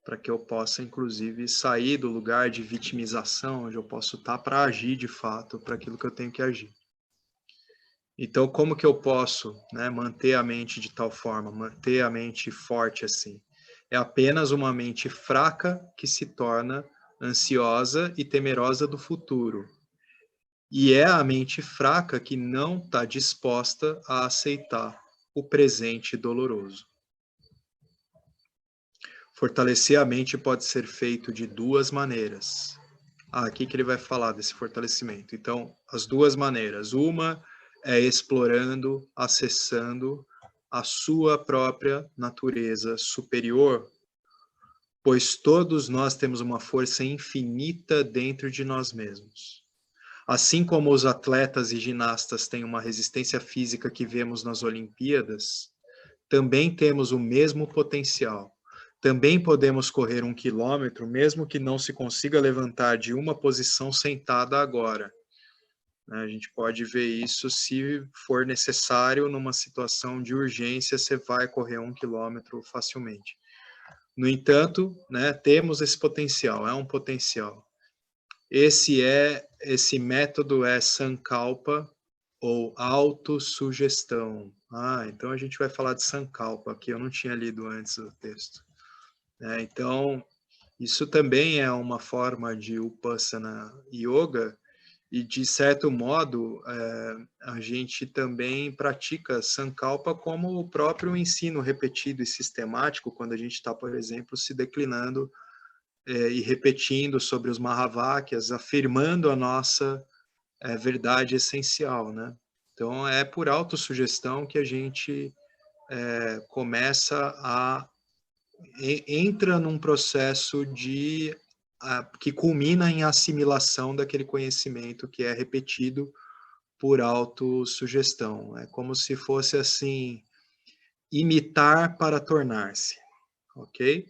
para que eu possa, inclusive, sair do lugar de vitimização, onde eu posso estar para agir de fato para aquilo que eu tenho que agir. Então, como que eu posso, né, manter a mente de tal forma, manter a mente forte assim? É apenas uma mente fraca que se torna ansiosa e temerosa do futuro. E é a mente fraca que não está disposta a aceitar o presente doloroso. Fortalecer a mente pode ser feito de 2 maneiras. Aqui que ele vai falar desse fortalecimento. Então, as 2 maneiras. Uma é explorando, acessando a sua própria natureza superior, pois todos nós temos uma força infinita dentro de nós mesmos. Assim como os atletas e ginastas têm uma resistência física que vemos nas Olimpíadas, também temos o mesmo potencial. Também podemos correr 1 quilômetro, mesmo que não se consiga levantar de uma posição sentada agora. A gente pode ver isso se for necessário, numa situação de urgência, você vai correr 1 quilômetro facilmente. No entanto, né, temos esse potencial, é um potencial. Esse método é Sankalpa, ou autossugestão. Então a gente vai falar de Sankalpa, que eu não tinha lido antes do texto. Então, isso também é uma forma de Upasana Yoga, e de certo modo, a gente também pratica Sankalpa como o próprio ensino repetido e sistemático, quando a gente está, por exemplo, se declinando e repetindo sobre os Mahavakyas, afirmando a nossa verdade essencial, né? Então, é por autossugestão que a gente começa a entra num processo que culmina em assimilação daquele conhecimento que é repetido por autossugestão. É como se fosse assim, imitar para tornar-se, ok?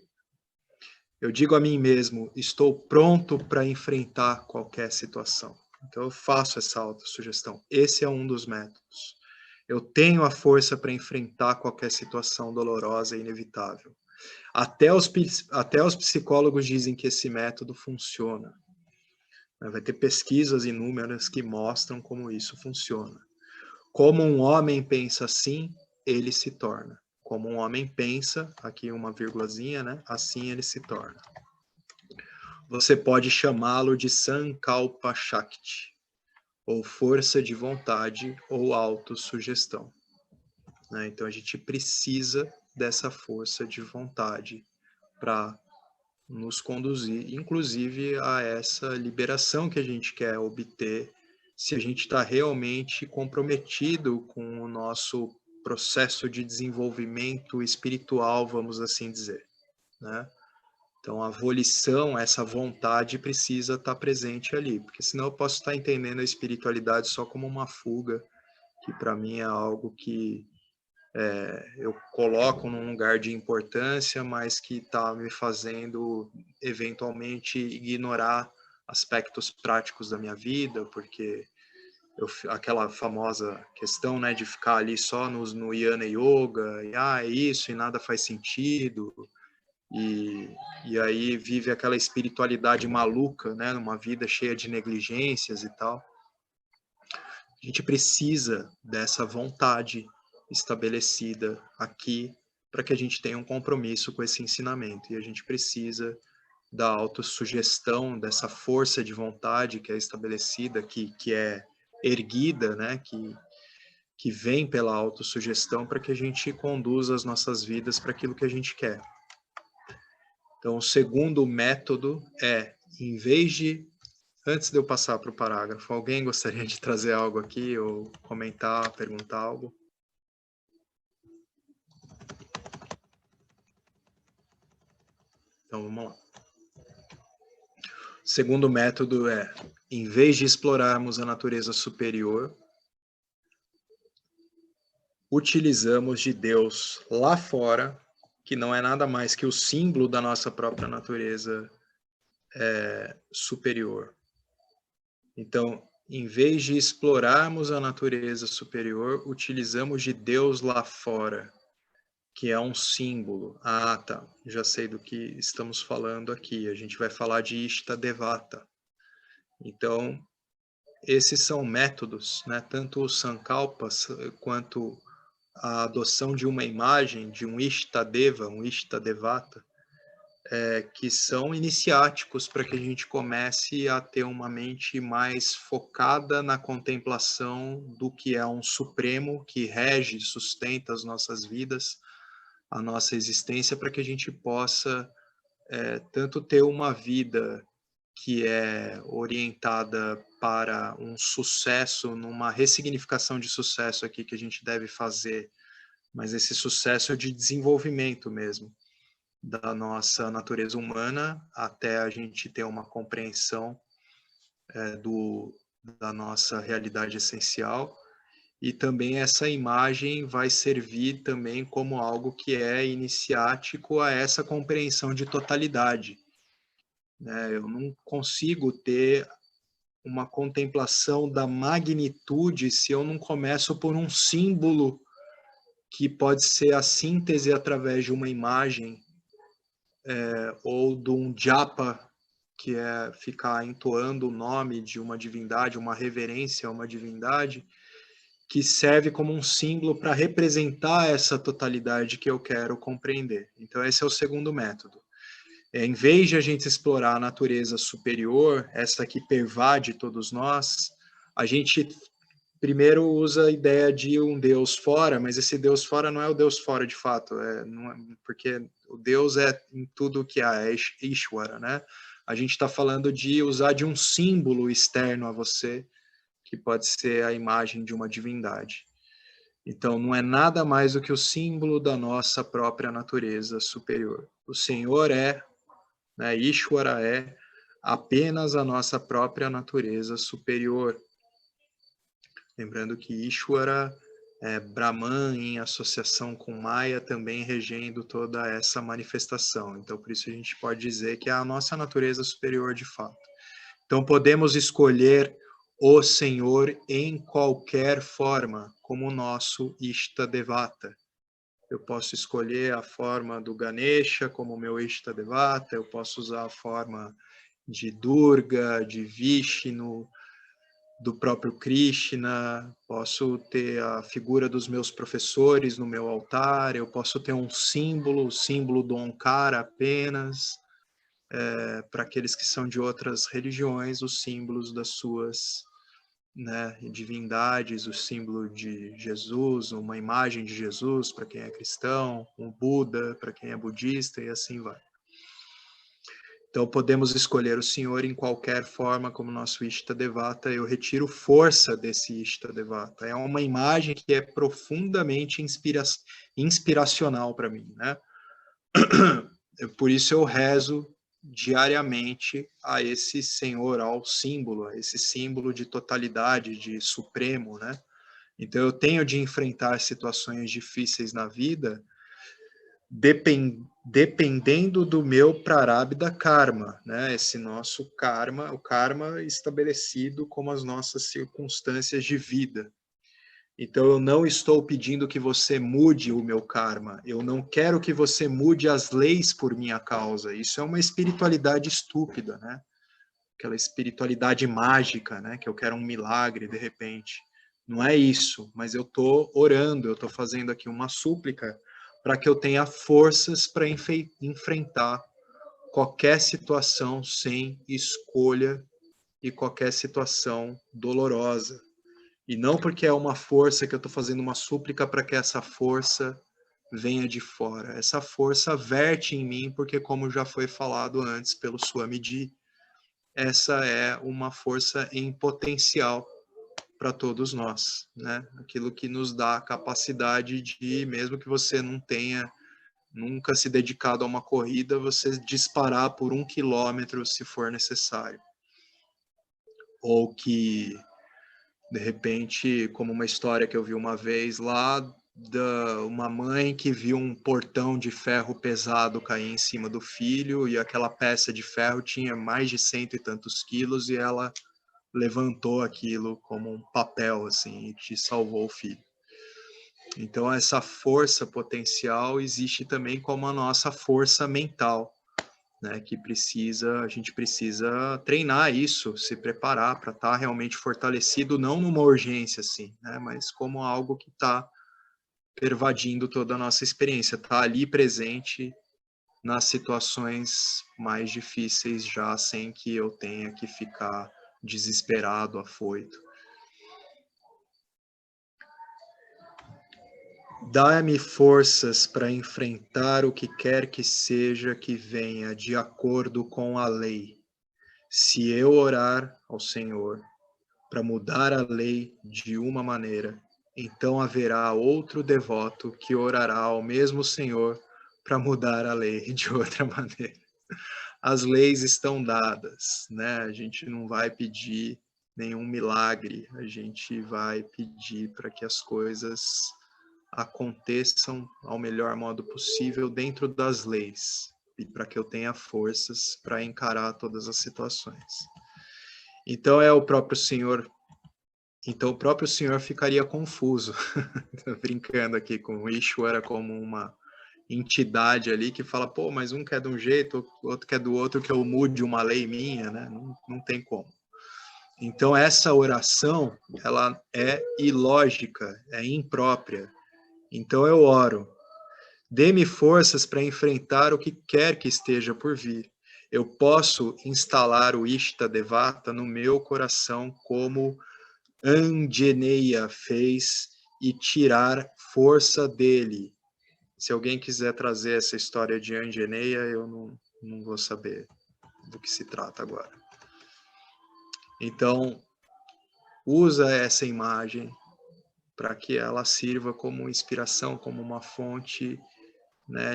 Eu digo a mim mesmo, estou pronto para enfrentar qualquer situação. Então eu faço essa autossugestão. Esse é um dos métodos. Eu tenho a força para enfrentar qualquer situação dolorosa e inevitável. Até os psicólogos dizem que esse método funciona. Vai ter pesquisas inúmeras que mostram como isso funciona. Como um homem pensa assim, ele se torna. Como um homem pensa, aqui uma vírgulazinha, né? Assim ele se torna. Você pode chamá-lo de Sankalpa Shakti, ou força de vontade, ou autossugestão. Né? Então a gente precisa dessa força de vontade para nos conduzir, inclusive, a essa liberação que a gente quer obter, se a gente está realmente comprometido com o nosso processo de desenvolvimento espiritual, vamos assim dizer, né? Então, a volição, essa vontade precisa estar presente ali, porque senão eu posso estar entendendo a espiritualidade só como uma fuga, que para mim é algo que eu coloco num lugar de importância, mas que está me fazendo eventualmente ignorar aspectos práticos da minha vida, porque aquela famosa questão, né, de ficar ali só no Jnana Yoga, e é isso, e nada faz sentido, e aí vive aquela espiritualidade maluca, né, numa vida cheia de negligências e tal. A gente precisa dessa vontade estabelecida aqui para que a gente tenha um compromisso com esse ensinamento. E a gente precisa da autossugestão, dessa força de vontade que é estabelecida, que é erguida, né? Que vem pela autossugestão para que a gente conduza as nossas vidas para aquilo que a gente quer. Então, o segundo método é, em vez de... Antes de eu passar para o parágrafo, alguém gostaria de trazer algo aqui, ou comentar, perguntar algo? Então, vamos lá. O segundo método é, em vez de explorarmos a natureza superior, utilizamos de Deus lá fora, que não é nada mais que o símbolo da nossa própria natureza superior. Então, em vez de explorarmos a natureza superior, utilizamos de Deus lá fora, que é um símbolo. Ah, tá, já sei do que estamos falando aqui. A gente vai falar de Ishtadevata. Então, esses são métodos, né? Tanto o Sankalpas quanto a adoção de uma imagem, de um Ishtadeva, um Ishtadevata, que são iniciáticos para que a gente comece a ter uma mente mais focada na contemplação do que é um supremo que rege, sustenta as nossas vidas, a nossa existência, para que a gente possa tanto ter uma vida que é orientada para um sucesso, numa ressignificação de sucesso aqui que a gente deve fazer, mas esse sucesso de desenvolvimento mesmo da nossa natureza humana, até a gente ter uma compreensão da nossa realidade essencial. E também essa imagem vai servir também como algo que é iniciático a essa compreensão de totalidade. Eu não consigo ter uma contemplação da magnitude se eu não começo por um símbolo que pode ser a síntese através de uma imagem, ou de um japa, que é ficar entoando o nome de uma divindade, uma reverência a uma divindade, que serve como um símbolo para representar essa totalidade que eu quero compreender. Então, esse é o segundo método. Em vez de a gente explorar a natureza superior, essa que pervade todos nós, a gente primeiro usa a ideia de um Deus fora, mas esse Deus fora não é o Deus fora de fato, porque o Deus é em tudo que há, é Ishwara, né? A gente está falando de usar de um símbolo externo a você, que pode ser a imagem de uma divindade. Então, não é nada mais do que o símbolo da nossa própria natureza superior. O Senhor né, Ishwara é apenas a nossa própria natureza superior. Lembrando que Ishwara é Brahman em associação com Maya, também regendo toda essa manifestação. Então, por isso a gente pode dizer que é a nossa natureza superior de fato. Então, podemos escolher o Senhor em qualquer forma, como o nosso Ishtadevata. Eu posso escolher a forma do Ganesha como meu Ishtadevata, eu posso usar a forma de Durga, de Vishnu, do próprio Krishna, posso ter a figura dos meus professores no meu altar, eu posso ter um símbolo, o símbolo do Onkara apenas, para aqueles que são de outras religiões, os símbolos das suas, né, divindades, o símbolo de Jesus, uma imagem de Jesus para quem é cristão, um Buda para quem é budista e assim vai. Então, podemos escolher o Senhor em qualquer forma como nosso Ishtadevata. Eu retiro força desse Ishtadevata. É uma imagem que é profundamente inspiracional para mim, né? Por isso eu rezo diariamente a esse Senhor, ao símbolo, a esse símbolo de totalidade, de supremo, né? Então, eu tenho de enfrentar situações difíceis na vida dependendo do meu prarabdha karma, né? Esse nosso karma, o karma estabelecido como as nossas circunstâncias de vida. Então eu não estou pedindo que você mude o meu karma, eu não quero que você mude as leis por minha causa. Isso é uma espiritualidade estúpida, né? Aquela espiritualidade mágica, né? Que eu quero um milagre de repente. Não é isso, mas eu estou orando, eu estou fazendo aqui uma súplica para que eu tenha forças para enfrentar qualquer situação sem escolha e qualquer situação dolorosa. E não porque é uma força que eu estou fazendo uma súplica para que essa força venha de fora. Essa força verte em mim, porque como já foi falado antes pelo Swamiji, essa é uma força em potencial para todos nós, né? Aquilo que nos dá a capacidade de, mesmo que você não tenha nunca se dedicado a uma corrida, você disparar por 1 quilômetro se for necessário. Ou que, de repente, como uma história que eu vi uma vez lá, uma mãe que viu um portão de ferro pesado cair em cima do filho, e aquela peça de ferro tinha mais de 100 e tantos quilos, e ela levantou aquilo como um papel, assim, e te salvou o filho. Então, essa força potencial existe também como a nossa força mental, né? Que a gente precisa treinar isso, se preparar para estar realmente fortalecido, não numa urgência, assim, né? Mas como algo que está pervadindo toda a nossa experiência, está ali presente nas situações mais difíceis já, sem que eu tenha que ficar desesperado, afoito. Dá-me forças para enfrentar o que quer que seja que venha de acordo com a lei. Se eu orar ao Senhor para mudar a lei de uma maneira, então haverá outro devoto que orará ao mesmo Senhor para mudar a lei de outra maneira. As leis estão dadas, né? A gente não vai pedir nenhum milagre, a gente vai pedir para que as coisas aconteçam ao melhor modo possível dentro das leis e para que eu tenha forças para encarar todas as situações. Então o próprio Senhor ficaria confuso, brincando aqui com o Ishvara como uma entidade ali que fala, pô, mas um quer de um jeito, outro quer do outro, que eu mude uma lei minha, né? Não tem como. Então essa oração, ela é ilógica, é imprópria. Então eu oro, dê-me forças para enfrentar o que quer que esteja por vir. Eu posso instalar o Ishtadevata no meu coração como Anjaneya fez e tirar força dele. Se alguém quiser trazer essa história de Anjaneya, eu não vou saber do que se trata agora. Então, usa essa imagem para que ela sirva como inspiração, como uma fonte, né,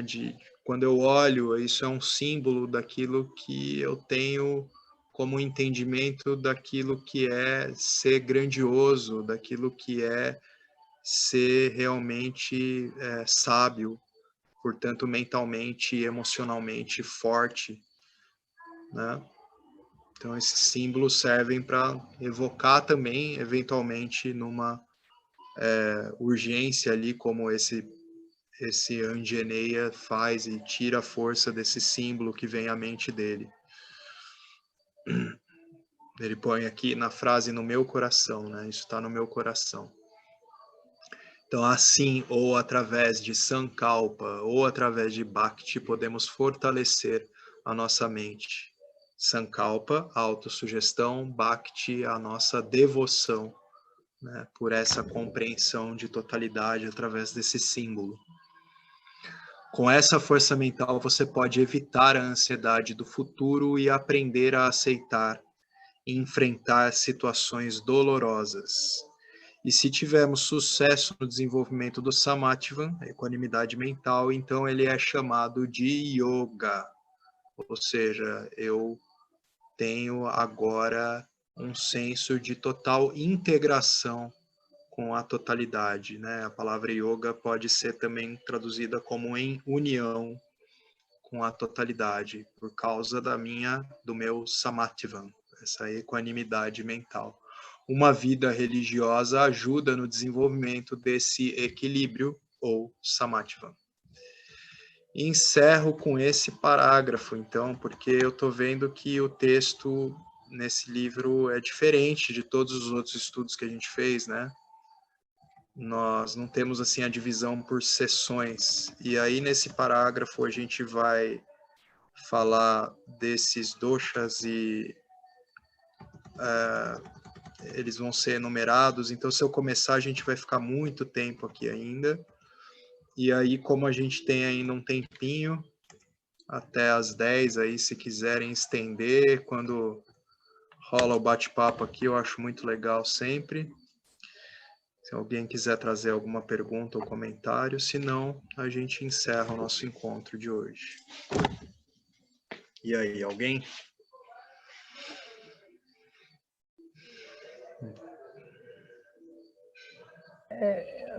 quando eu olho, isso é um símbolo daquilo que eu tenho como entendimento daquilo que é ser grandioso, daquilo que é ser realmente sábio, portanto mentalmente e emocionalmente forte, né? Então esses símbolos servem para evocar também, eventualmente, numa urgência ali, como esse Anjaneya faz e tira a força desse símbolo que vem à mente dele. Ele põe aqui na frase no meu coração, né? Isso está no meu coração. Então, assim, ou através de Sankalpa, ou através de Bhakti, podemos fortalecer a nossa mente. Sankalpa, a autossugestão, Bhakti, a nossa devoção, né? Por essa compreensão de totalidade através desse símbolo. Com essa força mental, você pode evitar a ansiedade do futuro e aprender a aceitar e enfrentar situações dolorosas. E se tivermos sucesso no desenvolvimento do Samatvan, a equanimidade mental, então ele é chamado de Yoga. Ou seja, eu tenho agora um senso de total integração com a totalidade, né? A palavra yoga pode ser também traduzida como em união com a totalidade, por causa do meu samatvan, essa equanimidade mental. Uma vida religiosa ajuda no desenvolvimento desse equilíbrio ou samatvan. Encerro com esse parágrafo, então, porque eu estou vendo que o texto nesse livro é diferente de todos os outros estudos que a gente fez, né? Nós não temos assim a divisão por seções. E aí nesse parágrafo a gente vai falar desses doshas e eles vão ser enumerados. Então se eu começar a gente vai ficar muito tempo aqui ainda. E aí como a gente tem ainda um tempinho até as 10 aí, se quiserem estender, quando rola o bate-papo aqui, eu acho muito legal sempre. Se alguém quiser trazer alguma pergunta ou comentário, se não, a gente encerra o nosso encontro de hoje. E aí, alguém?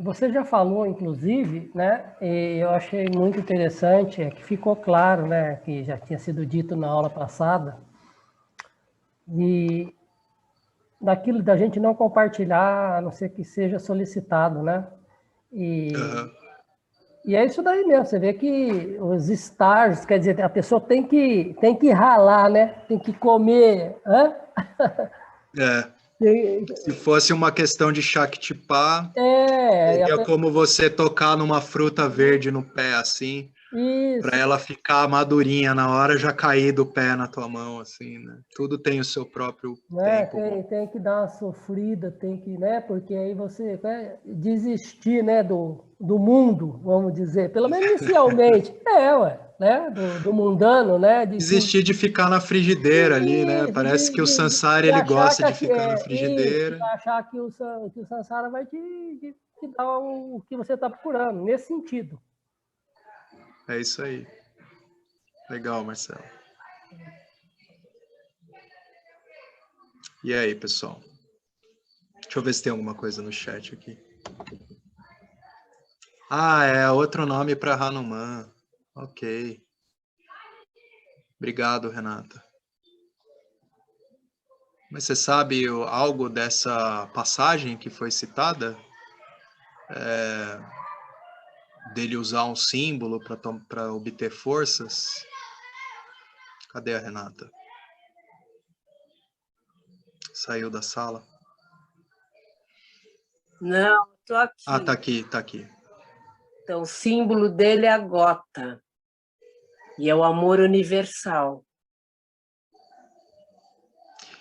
Você já falou, inclusive, né? E eu achei muito interessante, que ficou claro, né? Que já tinha sido dito na aula passada, e daquilo da gente não compartilhar, a não ser que seja solicitado, né? E é isso daí mesmo, você vê que os estágios, quer dizer, a pessoa tem que ralar, né? Tem que comer, hã? Se fosse uma questão de Shaktipat, É, seria como você tocar numa fruta verde no pé, assim, para ela ficar madurinha na hora, já cair do pé na tua mão, assim, né? Tudo tem o seu próprio tempo. Tem que dar uma sofrida, tem que, né? Porque aí você desistir, né, do mundo, vamos dizer, pelo menos inicialmente, né, do mundano, né? Desistir de ficar na frigideira ali, né? Parece que o Sansara, ele gosta de ficar na frigideira. Achar que o Sansara vai te dar o que você está procurando, nesse sentido. É isso aí. Legal, Marcelo. E aí, pessoal? Deixa eu ver se tem alguma coisa no chat aqui. Ah, é outro nome para Hanuman. Ok. Obrigado, Renata. Mas você sabe algo dessa passagem que foi citada? Dele usar um símbolo para obter forças? Cadê a Renata? Saiu da sala? Não, estou aqui. Ah, tá aqui, tá aqui. Então, o símbolo dele é a gota. E é o amor universal.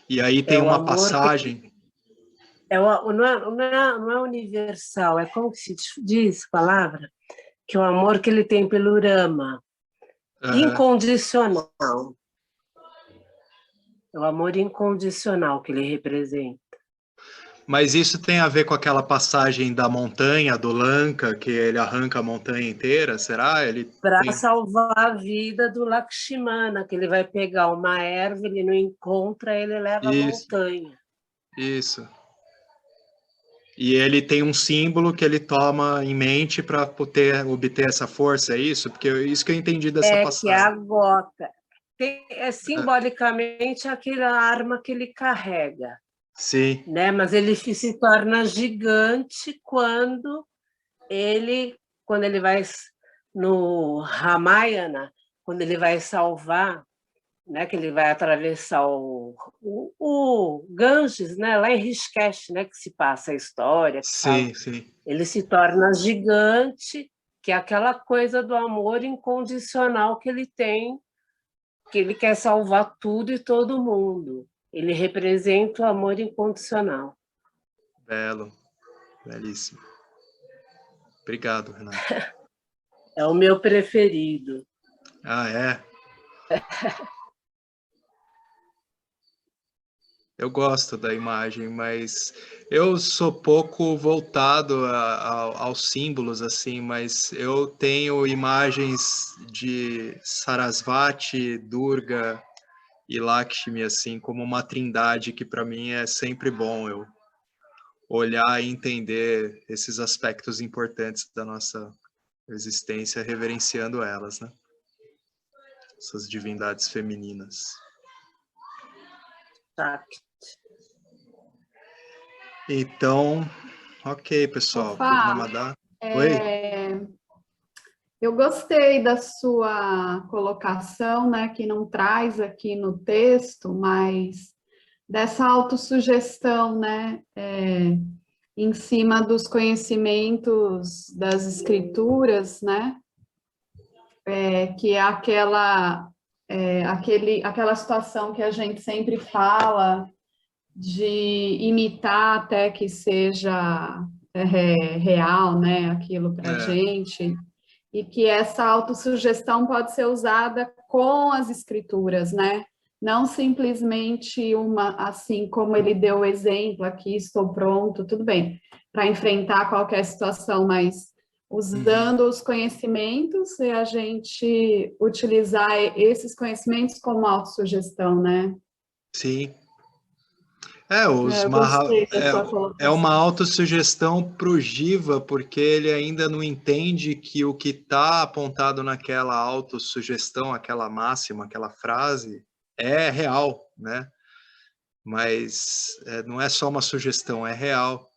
E aí tem uma passagem... Não é universal, é como que se diz a palavra? Que é o amor que ele tem pelo Rama. Incondicional. É o amor incondicional que ele representa. Mas isso tem a ver com aquela passagem da montanha, do Lanka, que ele arranca a montanha inteira, será? Para salvar a vida do Lakshmana, que ele vai pegar uma erva, ele não encontra, ele leva a montanha. Isso. E ele tem um símbolo que ele toma em mente para poder obter essa força, é isso? Porque é isso que eu entendi dessa passagem. Que é a gota. É simbolicamente aquela arma que ele carrega. Sim. Né? Mas ele se torna gigante quando ele vai no Ramayana, quando ele vai salvar né, que ele vai atravessar o Ganges, né, lá em Rishikesh, né, que se passa a história, que fala, Sim. ele se torna gigante, que é aquela coisa do amor incondicional que ele tem, que ele quer salvar tudo e todo mundo. Ele representa o amor incondicional. Belo, belíssimo. Obrigado, Renato. É o meu preferido. Ah, é? Eu gosto da imagem, mas eu sou pouco voltado aos símbolos, assim, mas eu tenho imagens de Sarasvati, Durga e Lakshmi, assim, como uma trindade que para mim é sempre bom eu olhar e entender esses aspectos importantes da nossa existência, reverenciando elas, né? Essas divindades femininas. Tá. Então, ok, pessoal. Purnamada. Oi? Eu gostei da sua colocação, né, que não traz aqui no texto, mas dessa autossugestão, né, em cima dos conhecimentos das escrituras, né, que é aquela situação que a gente sempre fala de imitar até que seja real, né, aquilo para a gente, e que essa autossugestão pode ser usada com as escrituras, né? Não simplesmente uma, assim como ele deu o exemplo aqui, estou pronto, tudo bem, para enfrentar qualquer situação, mas usando os conhecimentos e a gente utilizar esses conhecimentos como autossugestão, né? Sim. Eu gostei da sua colocação. É uma autossugestão pro Jiva, porque ele ainda não entende que o que está apontado naquela autossugestão, aquela máxima, aquela frase, é real, né? Mas não é só uma sugestão, é real.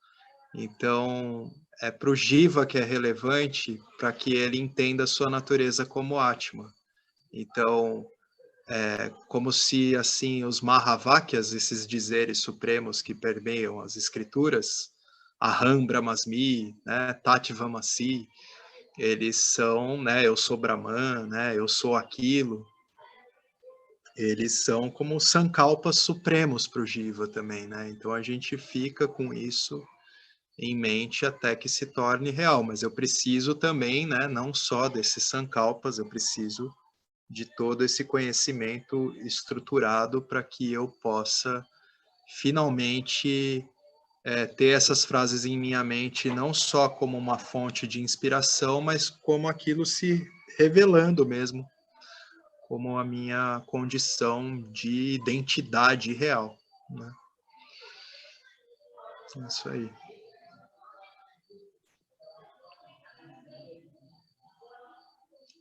Então, é pro Jiva que é relevante para que ele entenda a sua natureza como Atma. Então, como se, assim, os Mahavakyas, esses dizeres supremos que permeiam as escrituras, Aham Brahmasmi, né, Tatvamasi, eles são, né, eu sou Brahman, né, eu sou aquilo, eles são como sankalpas supremos para o Jiva também, né, então a gente fica com isso em mente até que se torne real, mas eu preciso também, né, não só desses sankalpas, eu preciso de todo esse conhecimento estruturado para que eu possa finalmente ter essas frases em minha mente não só como uma fonte de inspiração, mas como aquilo se revelando mesmo, como a minha condição de identidade real, né? É isso aí.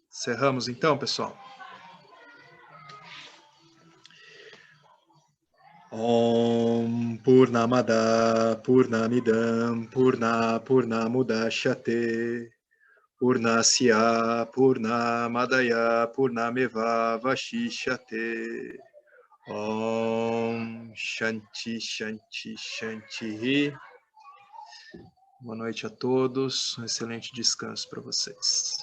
Encerramos então, pessoal. Om Purnamada Purnamidam Purnamudachyate Purnasya Purnamadaya Purnameva Vashishyate. Om Shanti Shanti Shanti. Boa noite a todos, um excelente descanso para vocês.